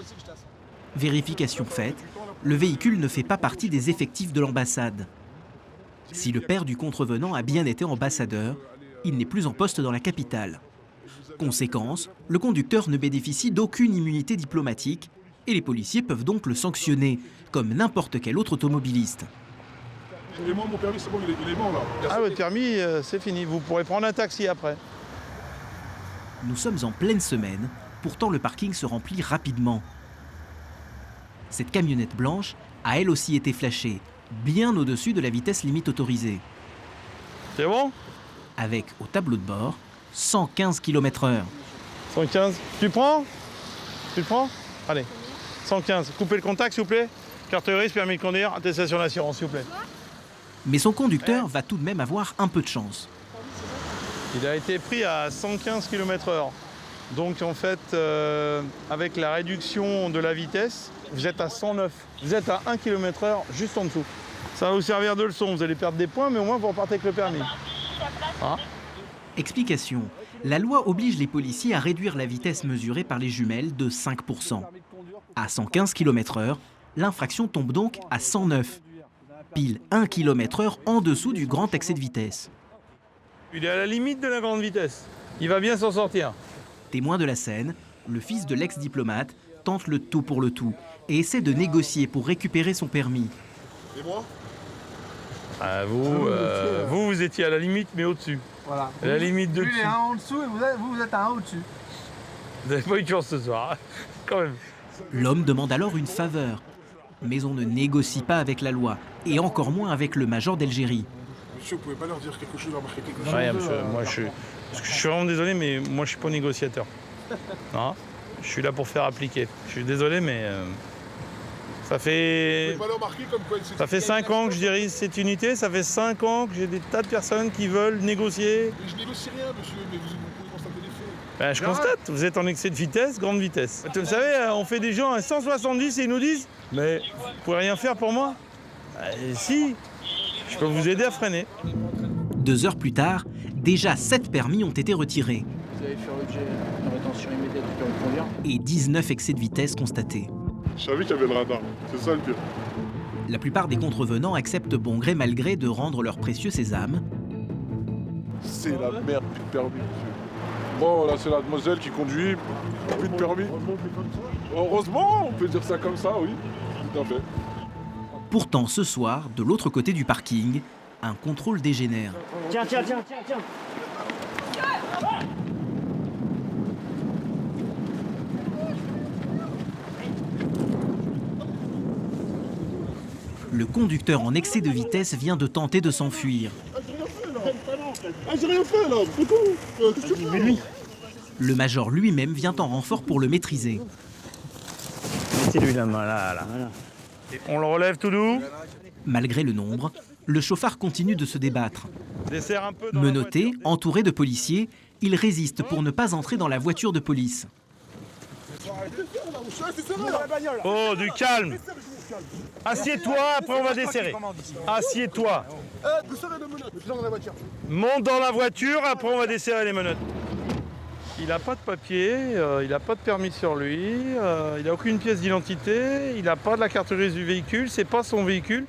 Vérification faite, le véhicule ne fait pas partie des effectifs de l'ambassade. Si le père du contrevenant a bien été ambassadeur, il n'est plus en poste dans la capitale. Conséquence, le conducteur ne bénéficie d'aucune immunité diplomatique et les policiers peuvent donc le sanctionner, comme n'importe quel autre automobiliste. Et moi, mon permis, c'est bon, il est bon là. Ah, votre permis, c'est fini. Vous pourrez prendre un taxi après. Nous sommes en pleine semaine, pourtant le parking se remplit rapidement. Cette camionnette blanche a elle aussi été flashée, bien au-dessus de la vitesse limite autorisée. C'est bon? Avec, au tableau de bord, 115 km/h. 115. Tu prends? Allez. 115. Coupez le contact, s'il vous plaît. Carte grise, permis de conduire, attestation d'assurance, s'il vous plaît. Mais son conducteur va tout de même avoir un peu de chance. Il a été pris à 115 km/h. Donc en fait, avec la réduction de la vitesse, vous êtes à 109. Vous êtes à 1 km/h juste en dessous. Ça va vous servir de leçon. Vous allez perdre des points, mais au moins vous repartez avec le permis. Hein? Explication. La loi oblige les policiers à réduire la vitesse mesurée par les jumelles de 5%. À 115 km/h, l'infraction tombe donc à 109. Pile 1 km/h en dessous du grand excès de vitesse. Il est à la limite de la grande vitesse. Il va bien s'en sortir. Témoin de la scène, le fils de l'ex-diplomate tente le tout pour le tout et essaie de négocier pour récupérer son permis. Et moi? Vous étiez à la limite, mais au-dessus. Voilà. À la limite de lui, dessus. il est un en dessous et vous êtes un au-dessus. Vous n'avez pas eu de chance ce soir, quand même. L'homme demande alors une faveur. Mais on ne négocie pas avec la loi, et encore moins avec le major d'Algérie. Monsieur, vous pouvez pas leur dire quelque chose, remarquer quelque chose? Ouais, monsieur, moi je suis vraiment désolé, mais moi je suis pas négociateur. Non, je suis là pour faire appliquer. Je suis désolé, mais ça fait 5 ans que je dirige cette unité, ça fait 5 ans que j'ai des tas de personnes qui veulent négocier. Mais je négocie rien, monsieur, mais vous pouvez constater les faits. Ben, je constate, vous êtes en excès de vitesse, grande vitesse. Vous savez, on fait des gens à 170 et ils nous disent « Mais vous pouvez rien faire pour moi ?» Si. Je peux vous aider à freiner. 2 heures plus tard, déjà 7 permis ont été retirés Vous avez fait l'objet d'une rétention immédiate du permis de conduire. et 19 excès de vitesse constatés. Je savais qu'il y avait le radar, c'est ça le pire. La plupart des contrevenants acceptent bon gré mal gré de rendre leur précieux sésame. C'est la merde, plus de permis, monsieur. Bon, là, c'est la demoiselle qui conduit, plus de permis. Heureusement, on peut dire ça comme ça, oui, tout à fait. Pourtant, ce soir, de l'autre côté du parking, un contrôle dégénère. Tiens. Le conducteur en excès de vitesse vient de tenter de s'enfuir. J'ai rien fait là, c'est tout. Qu'est-ce que tu fais? Le major lui-même vient en renfort pour le maîtriser. Mettez-lui la main là. Et on le relève tout doux. Malgré le nombre, le chauffard continue de se débattre. Desserre un peu dans Menotté, entouré de policiers, il résiste pour ne pas entrer dans la voiture de police. Oh, du calme. Assieds-toi, après on va desserrer. Assieds-toi. Monte dans la voiture, après on va desserrer les menottes. Il n'a pas de papier, il n'a pas de permis sur lui, il n'a aucune pièce d'identité, il n'a pas de la carte grise du véhicule, c'est pas son véhicule.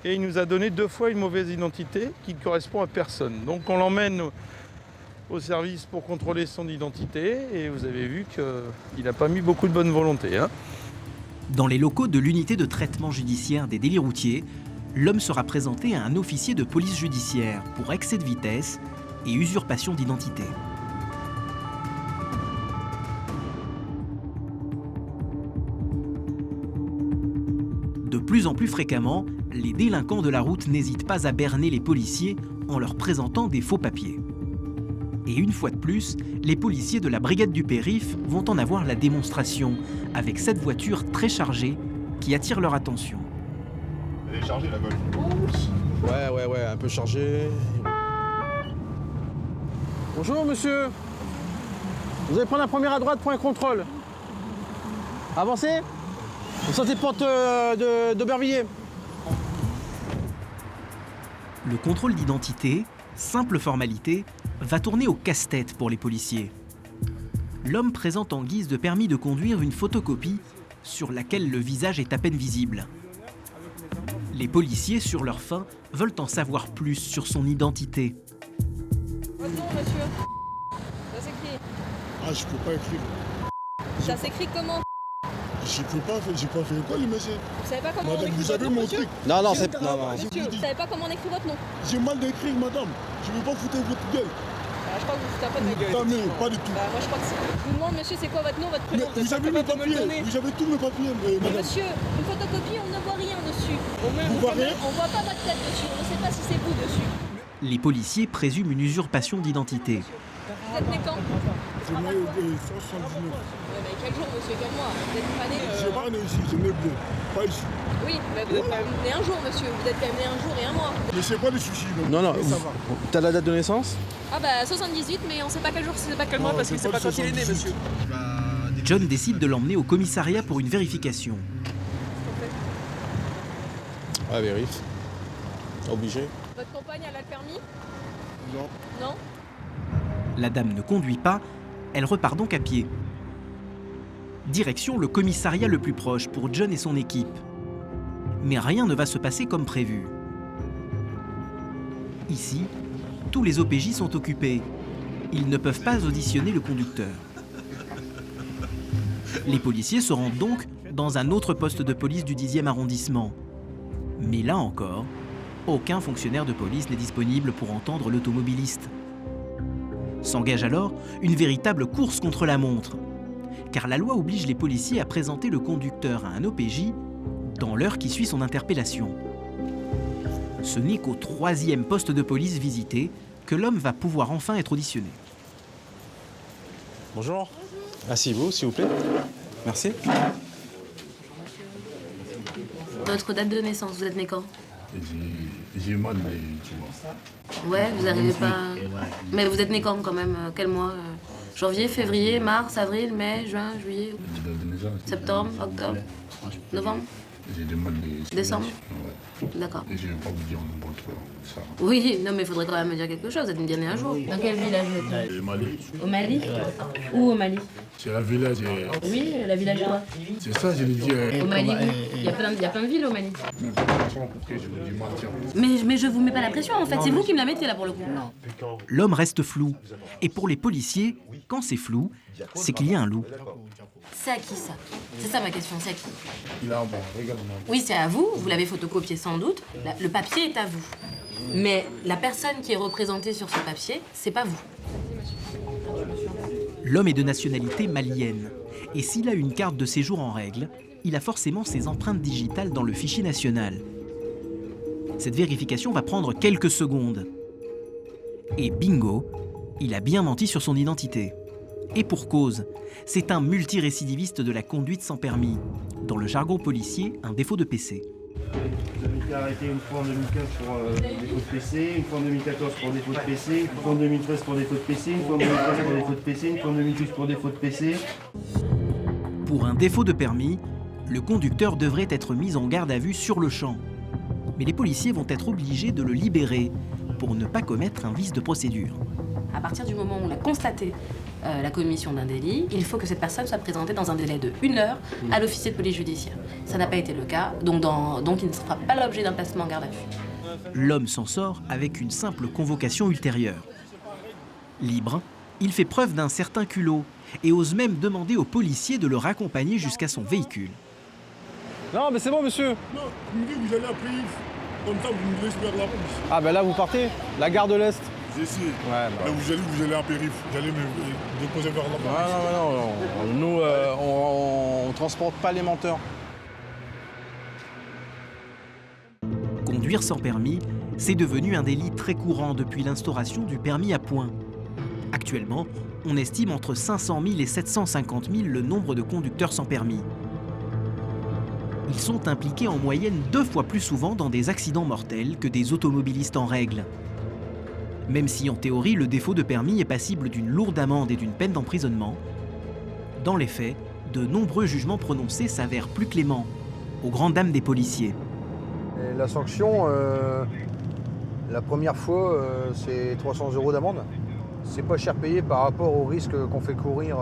Et il nous a donné 2 fois une mauvaise identité qui ne correspond à personne. Donc on l'emmène au service pour contrôler son identité et vous avez vu qu'il n'a pas mis beaucoup de bonne volonté. Hein. Dans les locaux de l'unité de traitement judiciaire des délits routiers, l'homme sera présenté à un officier de police judiciaire pour excès de vitesse et usurpation d'identité. De plus en plus fréquemment, les délinquants de la route n'hésitent pas à berner les policiers en leur présentant des faux papiers. Et une fois de plus, les policiers de la brigade du périph' vont en avoir la démonstration avec cette voiture très chargée qui attire leur attention. Elle est chargée la Golf. Ouais, un peu chargée. Bonjour monsieur. Vous allez prendre la première à droite pour un contrôle. Avancez. Vous sentez porte d'Aubervilliers. Le contrôle d'identité, simple formalité, va tourner au casse-tête pour les policiers. L'homme présente en guise de permis de conduire une photocopie sur laquelle le visage est à peine visible. Les policiers, sur leur faim, veulent en savoir plus sur son identité. Votre nom, monsieur? Ça s'écrit. Ah, je peux pas écrire. Ça s'écrit comment? Je peux pas, j'ai pas fait l'école, monsieur. Vous savez pas comment on Madame, écrit vous votre avez nom, mon monsieur? truc. Non, c'est... Monsieur, vous savez pas comment on écrit votre nom? J'ai mal d'écrire, madame. Je veux pas foutre votre gueule. Je crois que vous foutez un peu de ma gueule. Non, mais pas du tout. Moi, je crois que c'est... Je vous demande, monsieur, c'est quoi votre nom, votre prénom? Mais vous avez mes papiers, vous avez tous mes papiers, madame. Monsieur, une photocopie, on ne voit rien dessus. Vous voyez? On voit pas votre tête dessus, on ne sait pas si c'est vous dessus. Les policiers présument une usurpation d'identité. Vous êtes né quand? Je suis né 79. Mais quel jour, monsieur, quel mois? Vous êtes pas né... Je suis pas né ici, je suis né bien. Pas ici. Oui, mais vous êtes quand même né un jour, monsieur. Vous êtes quand même né un jour et un mois. Mais c'est pas des sushis, donc. Non, Mais ça va. t'as la date de naissance? Ah bah 78, mais on sait pas quel jour, c'est pas quel mois, parce qu'il sait pas quand il est né, monsieur. John décide de l'emmener au commissariat pour une vérification. Ah, vérifie. Obligé. Votre compagne, elle a le permis? Non. Non? La dame ne conduit pas, elle repart donc à pied. Direction le commissariat le plus proche pour John et son équipe. Mais rien ne va se passer comme prévu. Ici, tous les OPJ sont occupés. Ils ne peuvent pas auditionner le conducteur. Les policiers se rendent donc dans un autre poste de police du 10e arrondissement. Mais là encore, aucun fonctionnaire de police n'est disponible pour entendre l'automobiliste. S'engage alors une véritable course contre la montre, car la loi oblige les policiers à présenter le conducteur à un OPJ dans l'heure qui suit son interpellation. Ce n'est qu'au 3e poste de police visité que l'homme va pouvoir enfin être auditionné. Bonjour. Asseyez-vous, s'il vous plaît. Merci. Votre date de naissance, vous êtes né quand? J'ai mal, tu vois. Ouais, vous n'arrivez pas... Mais vous êtes né quand même? Quel mois? Janvier, février, mars, avril, mai, juin, juillet, septembre, octobre, novembre? J'ai des mal de Décembre. Ouais. D'accord. Et je ne vais pas vous dire n'importe quoi. Ça. Oui, non mais il faudrait quand même me dire quelque chose, vous êtes me dire un jour. Dans quel village vous êtes? Au Mali. Au Mali? Où au Mali? C'est la village. Oui, la village quoi? C'est ça, je l'ai dit. Au Mali, oui. Il y a plein de villes au Mali. Mais pas de façon pour que je vous dis mentir. Mais je vous mets pas la pression en fait, c'est vous qui me la mettez là pour le coup. L'homme reste flou. Et pour les policiers, quand c'est flou, c'est qu'il y a un loup. C'est à qui ça? C'est ça ma question, c'est à qui? Il a un bon, regarde-moi. Oui, c'est à vous, vous l'avez photocopié sans doute, le papier est à vous. Mais la personne qui est représentée sur ce papier, c'est pas vous. L'homme est de nationalité malienne. Et s'il a une carte de séjour en règle, il a forcément ses empreintes digitales dans le fichier national. Cette vérification va prendre quelques secondes. Et bingo, il a bien menti sur son identité. Et pour cause, c'est un multirécidiviste de la conduite sans permis. Dans le jargon policier, un défaut de PC. Vous avez été arrêté une fois en 2015 pour défaut de PC, une fois en 2014 pour défaut de PC, une fois en 2013 pour défaut de PC, une fois en 2013 pour défaut de PC, une fois en 2012 pour défaut de PC. Pour un défaut de permis, le conducteur devrait être mis en garde à vue sur le champ. Mais les policiers vont être obligés de le libérer pour ne pas commettre un vice de procédure. À partir du moment où on a constaté la commission d'un délit, il faut que cette personne soit présentée dans un délai de 1 heure à l'officier de police judiciaire. Ça n'a pas été le cas, donc il ne fera pas l'objet d'un placement en garde à vue. L'homme s'en sort avec une simple convocation ultérieure. Libre, il fait preuve d'un certain culot et ose même demander aux policiers de le raccompagner jusqu'à son véhicule. Non, mais c'est bon, monsieur. Non, vous me dites que vous allez à Préif. Comme ça, vous me laissez vers la route. Ah, ben là, vous partez. La gare de l'Est. J'essaie. Ouais, bah. Là, vous allez à Périph. Vous allez me déposer vers la route. Non. Nous, on transporte pas les menteurs. Conduire sans permis, c'est devenu un délit très courant depuis l'instauration du permis à points. Actuellement, on estime entre 500 000 et 750 000 le nombre de conducteurs sans permis. Ils sont impliqués en moyenne 2 fois plus souvent dans des accidents mortels que des automobilistes en règle. Même si en théorie le défaut de permis est passible d'une lourde amende et d'une peine d'emprisonnement, dans les faits, de nombreux jugements prononcés s'avèrent plus cléments, aux grandes dames des policiers. Et la sanction, la première fois, c'est 300 € d'amende. C'est pas cher payé par rapport au risque qu'on fait courir.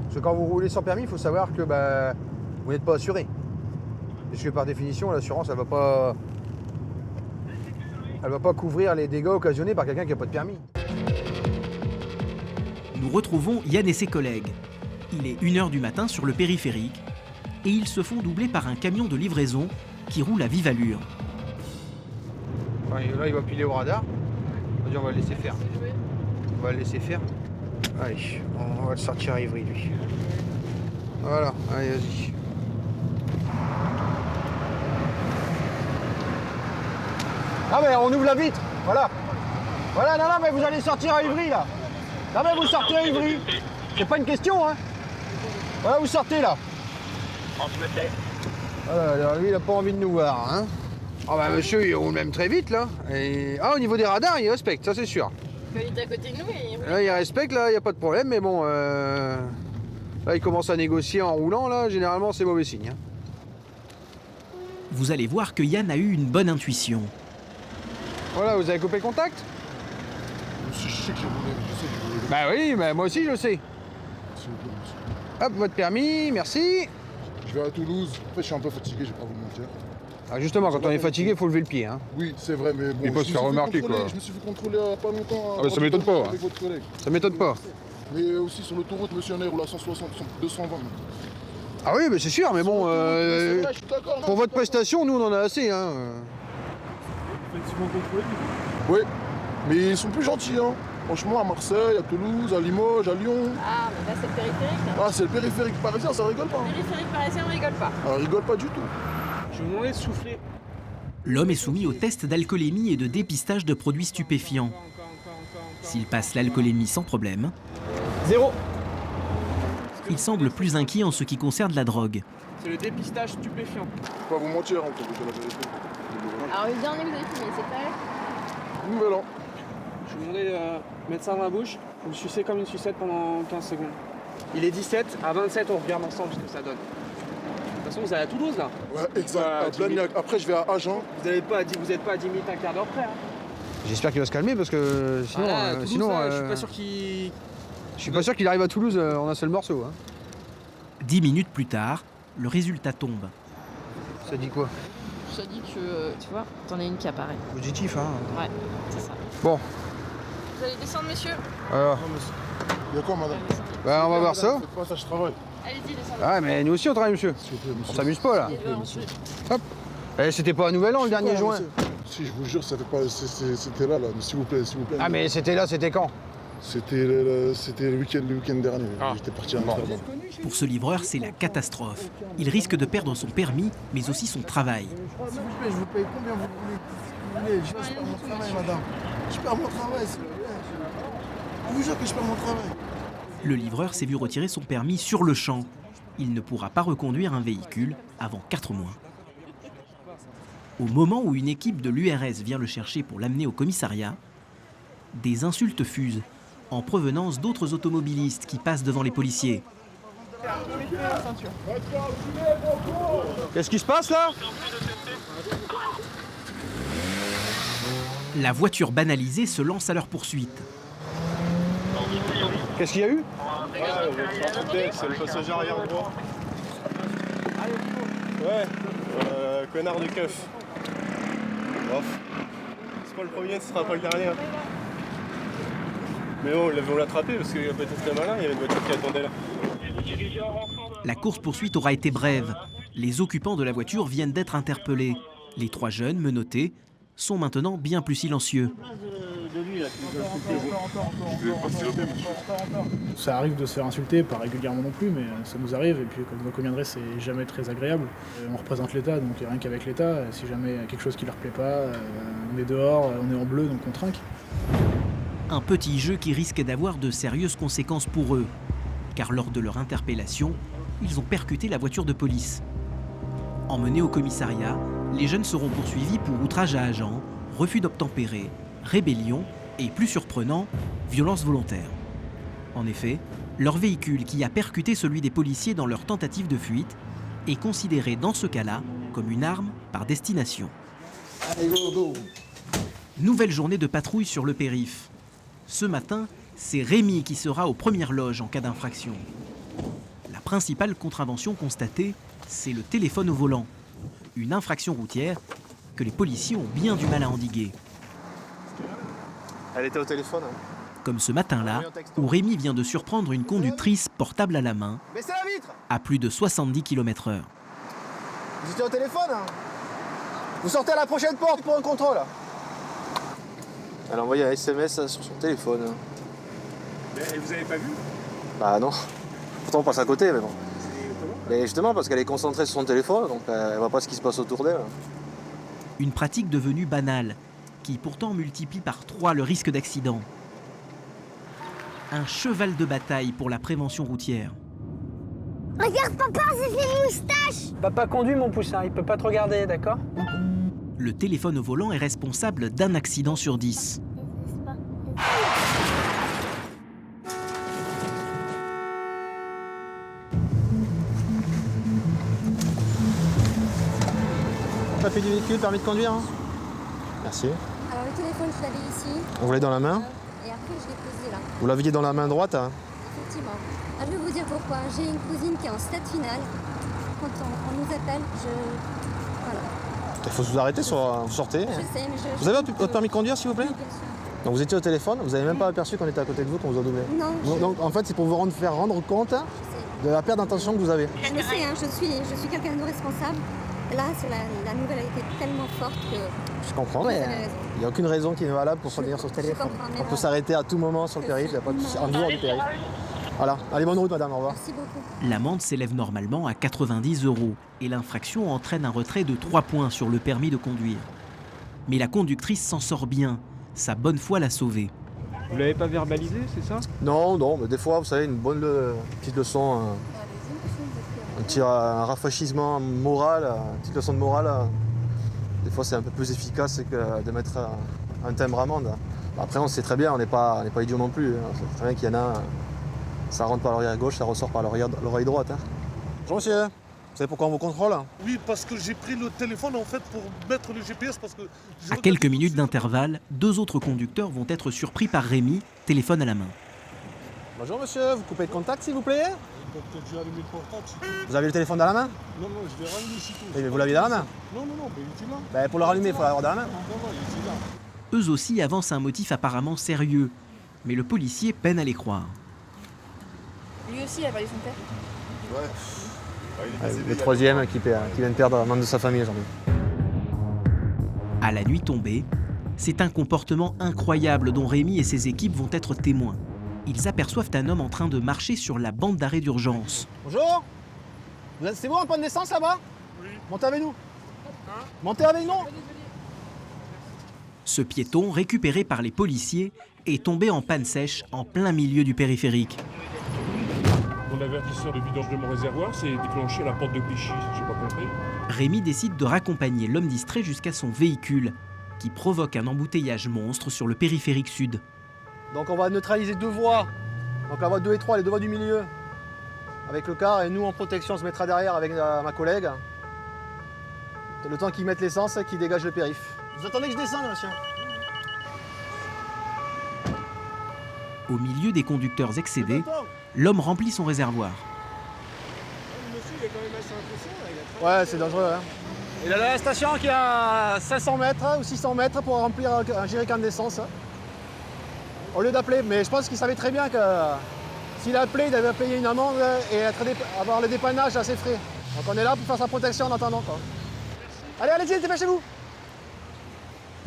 Parce que quand vous roulez sans permis, il faut savoir que vous n'êtes pas assuré. Puisque par définition, l'assurance, elle va pas couvrir les dégâts occasionnés par quelqu'un qui n'a pas de permis. Nous retrouvons Yann et ses collègues. Il est 1 h du matin sur le périphérique et ils se font doubler par un camion de livraison qui roule à vive allure. Enfin, là, il va piler au radar. On va le laisser faire. On va le laisser faire. Allez, on va le sortir à Ivry, lui. Voilà, allez, vas-y. Ah mais on ouvre la vitre, voilà. Voilà, non, mais vous allez sortir à Ivry, là. Non, mais vous sortez à Ivry. C'est pas une question, hein. Voilà, vous sortez, là. Voilà, alors, lui, il a pas envie de nous voir, hein. Ah bah monsieur, il roule même très vite, là. Et... Ah, au niveau des radars, il respecte, ça c'est sûr. Il est à côté de nous et... Là, il respecte, là, il n'y a pas de problème, mais bon... Là, il commence à négocier en roulant, là, généralement, c'est mauvais signe. Hein. Vous allez voir que Yann a eu une bonne intuition. Voilà, vous avez coupé le contact? Je sais que je voulais. Bah oui, bah moi aussi je le sais. Hop, votre permis, merci. Je vais à Toulouse. En fait, je suis un peu fatigué, je vais pas vous mentir. Ah justement, quand on est fatigué, il faut lever le pied. Hein. Oui, c'est vrai, mais bon... Il faut se faire remarquer, quoi. Je me suis fait contrôler il n'y a pas longtemps. Ah bah ça m'étonne pas. Avec votre collègue. Ça m'étonne pas. Mais aussi sur l'autoroute, monsieur, on est roule à 160, 220. Ah oui, mais c'est sûr, mais bon... pour votre prestation, nous on en a assez. Hein. Oui, mais ils sont plus gentils, hein. Franchement, à Marseille, à Toulouse, à Limoges, à Lyon. Ah, mais là c'est le périphérique. Ah, c'est le périphérique parisien, ça rigole pas. Le périphérique parisien, on rigole pas. On rigole pas du tout. Je vais vous demander de souffler. L'homme est soumis au test d'alcoolémie et de dépistage de produits stupéfiants. S'il passe l'alcoolémie sans problème... 0. Il semble plus inquiet en ce qui concerne la drogue. C'est le dépistage stupéfiant. Faut pas vous mentir, hein, pour vous dire la vérité. Alors le dernier que vous avez fumé, c'est quoi? Nouvel an. Je vais vous demander de mettre ça dans la bouche. Vous le sucez comme une sucette pendant 15 secondes. Il est 17, à 27 on regarde ensemble ce que ça donne. façon, vous allez à Toulouse, là. Ouais, exact. À Blagnac. Après, je vais à Agen. Vous n'êtes pas à 10 minutes, un quart d'heure près. Hein. J'espère qu'il va se calmer parce que sinon... Toulouse, là, je suis pas sûr qu'il... Je suis pas sûr qu'il arrive à Toulouse en un seul morceau. Hein. 10 minutes plus tard, le résultat tombe. Ça dit quoi? Ça dit que, tu vois, t'en as une qui apparaît. Positif, hein. Ouais, c'est ça. Bon. Vous allez descendre, monsieur? Alors. Il y a quoi, madame? Bah, on va voir ça. C'est pas ça, je travaille. Allez-y, descendez. Ah, mais nous aussi on travaille, monsieur. On s'amuse pas, là. Hop. Eh, c'était pas un nouvel an, le dernier juin. Si, je vous jure, c'était là, là. S'il vous plaît, s'il vous plaît. Ah, mais c'était là, c'était quand? C'était le week-end dernier. J'étais parti à Amsterdam. Pour ce livreur, c'est la catastrophe. Il risque de perdre son permis, mais aussi son travail. S'il vous plaît, je vous paye combien vous voulez? Je perds mon travail, madame. Je perds mon travail, s'il vous plaît. Je vous jure que je perds mon travail. Le livreur s'est vu retirer son permis sur le champ. Il ne pourra pas reconduire un véhicule avant 4 mois. Au moment où une équipe de l'URS vient le chercher pour l'amener au commissariat, des insultes fusent en provenance d'autres automobilistes qui passent devant les policiers. Qu'est-ce qui se passe là? La voiture banalisée se lance à leur poursuite. Qu'est-ce qu'il y a eu? C'est le passager arrière droit. Ouais, connard de keuf. Ouf. C'est pas le premier, ce sera pas le dernier. Mais bon, ils vont l'attraper parce qu'il y a peut-être le malin, il y avait une voiture qui attendait là. La course-poursuite aura été brève. Les occupants de la voiture viennent d'être interpellés. Les 3 jeunes, menottés, sont maintenant bien plus silencieux. Ça arrive de se faire insulter, pas régulièrement non plus, mais ça nous arrive. Et puis, comme vous conviendrez, c'est jamais très agréable. On représente l'État, donc rien qu'avec l'État, si jamais il y a quelque chose qui leur plaît pas, on est dehors, on est en bleu, donc on trinque. Un petit jeu qui risque d'avoir de sérieuses conséquences pour eux, car lors de leur interpellation, ils ont percuté la voiture de police. Emmenés au commissariat, les jeunes seront poursuivis pour outrage à agent, refus d'obtempérer, rébellion et, plus surprenant, violence volontaire. En effet, leur véhicule qui a percuté celui des policiers dans leur tentative de fuite est considéré dans ce cas-là comme une arme par destination. Allez, go, go. Nouvelle journée de patrouille sur le périph'. Ce matin, c'est Rémi qui sera aux premières loges en cas d'infraction. La principale contravention constatée, c'est le téléphone au volant. Une infraction routière que les policiers ont bien du mal à endiguer. Elle était au téléphone. Comme ce matin-là, où Rémi vient de surprendre une conductrice portable à la main, Baissez la vitre! à plus de 70 km/h. Vous étiez au téléphone, hein? Vous sortez à la prochaine porte pour un contrôle. Elle a envoyé un SMS sur son téléphone. Et vous avez pas vu? Bah non. Pourtant on passe à côté, mais bon. Mais justement parce qu'elle est concentrée sur son téléphone, donc elle voit pas ce qui se passe autour d'elle. Une pratique devenue banale, qui pourtant multiplie par 3 le risque d'accident. Un cheval de bataille pour la prévention routière. Regarde, papa, j'ai fait une moustache. Papa conduit, mon poussin, il peut pas te regarder, d'accord? Le téléphone au volant est responsable d'un accident sur 10. Papier du véhicule, permis de conduire. Hein. Merci. Alors, le téléphone, je l'avais ici. Vous l'avez dans la main? Et après, je l'ai posé là. Vous l'aviez dans la main droite, hein? Effectivement. Ah, je vais vous dire pourquoi. J'ai une cousine qui est en stade finale. Quand on nous appelle, voilà. Il faut vous arrêter, vous sortez. Je sais, mais Vous avez votre permis de conduire, s'il vous plaît? Oui, bien sûr. Donc vous étiez au téléphone, vous n'avez même pas aperçu qu'on était à côté de vous, qu'on vous a doublé? Non. Donc en fait, c'est pour vous faire rendre compte de la perte d'attention que vous avez. Je le sais, hein, je suis quelqu'un de responsable. Là, la nouvelle a été tellement forte que... Je comprends, mais il n'y a aucune raison qui est valable pour revenir sur ce téléphone. On peut s'arrêter à tout moment sur le périph', il n'y a pas de souci, en dehors du périph'. Voilà, allez, bonne route madame, au revoir. Merci beaucoup. L'amende s'élève normalement à 90 € et l'infraction entraîne un retrait de 3 points sur le permis de conduire. Mais la conductrice s'en sort bien, sa bonne foi l'a sauvée. Vous l'avez pas verbalisé, c'est ça? Non, mais des fois, vous savez, une bonne petite leçon, un rafraîchissement moral, une petite leçon de morale, des fois c'est un peu plus efficace que de mettre un timbre amende. Après, on sait très bien, on n'est pas idiot non plus. On sait très bien qu'il y en a, ça rentre par l'oreille gauche, ça ressort par l'oreille droite. Hein. Bonjour monsieur. Vous savez pourquoi on vous contrôle? Oui, parce que j'ai pris le téléphone en fait pour mettre le GPS parce que... À quelques minutes d'intervalle, 2 autres conducteurs vont être surpris par Rémi, téléphone à la main. Bonjour monsieur, vous coupez le contact s'il vous plaît? Peut-être j'ai allumé le contact. Vous avez le téléphone dans la main? Non, non, je l'ai rallumé sitôt. Mais vous l'avez dans la main? Non, non, non, mais il est là. Ben, pour le rallumer, il faut l'avoir dans la main. Non, non, il est là. Eux aussi avancent un motif apparemment sérieux, mais le policier peine à les croire. Lui aussi, il a parlé de son père. Ouais. Le troisième qui vient de perdre un membre de sa famille aujourd'hui. À la nuit tombée, c'est un comportement incroyable dont Rémi et ses équipes vont être témoins. Ils aperçoivent un homme en train de marcher sur la bande d'arrêt d'urgence. Bonjour. C'est bon, un point de naissance là-bas? Oui. Montez avec nous. Montez avec nous. Ce piéton, récupéré par les policiers, est tombé en panne sèche en plein milieu du périphérique. Mon avertisseur de vidange de mon réservoir s'est déclenché à la porte de Clichy, j'ai pas compris. Rémi décide de raccompagner l'homme distrait jusqu'à son véhicule, qui provoque un embouteillage monstre sur le périphérique sud. Donc on va neutraliser 2 voies. Donc la voie 2 et 3, les 2 voies du milieu. Avec le car et nous en protection, on se mettra derrière avec ma collègue. Le temps qu'ils mettent l'essence, qu'ils dégagent le périph'. Vous attendez que je descende, monsieur? Au milieu des conducteurs excédés, l'homme remplit son réservoir. Ouais, c'est dangereux. Hein. Il a la station qui est à 500 mètres ou 600 mètres pour remplir un jerrycan d'essence. Au lieu d'appeler, mais je pense qu'il savait très bien que s'il a appelé, il devait payer une amende et avoir le dépannage à ses frais. Donc on est là pour faire sa protection en attendant. Quoi. Allez, allez-y, dépêchez-vous!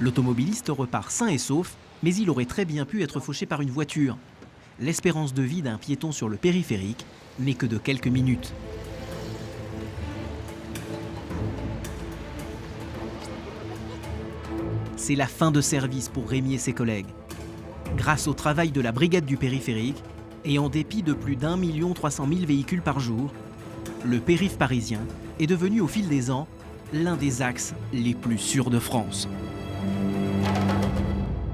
L'automobiliste repart sain et sauf, mais il aurait très bien pu être fauché par une voiture. L'espérance de vie d'un piéton sur le périphérique n'est que de quelques minutes. C'est la fin de service pour Rémi et ses collègues. Grâce au travail de la brigade du périphérique, et en dépit de plus d'1 300 000 véhicules par jour, le périph' parisien est devenu au fil des ans l'un des axes les plus sûrs de France.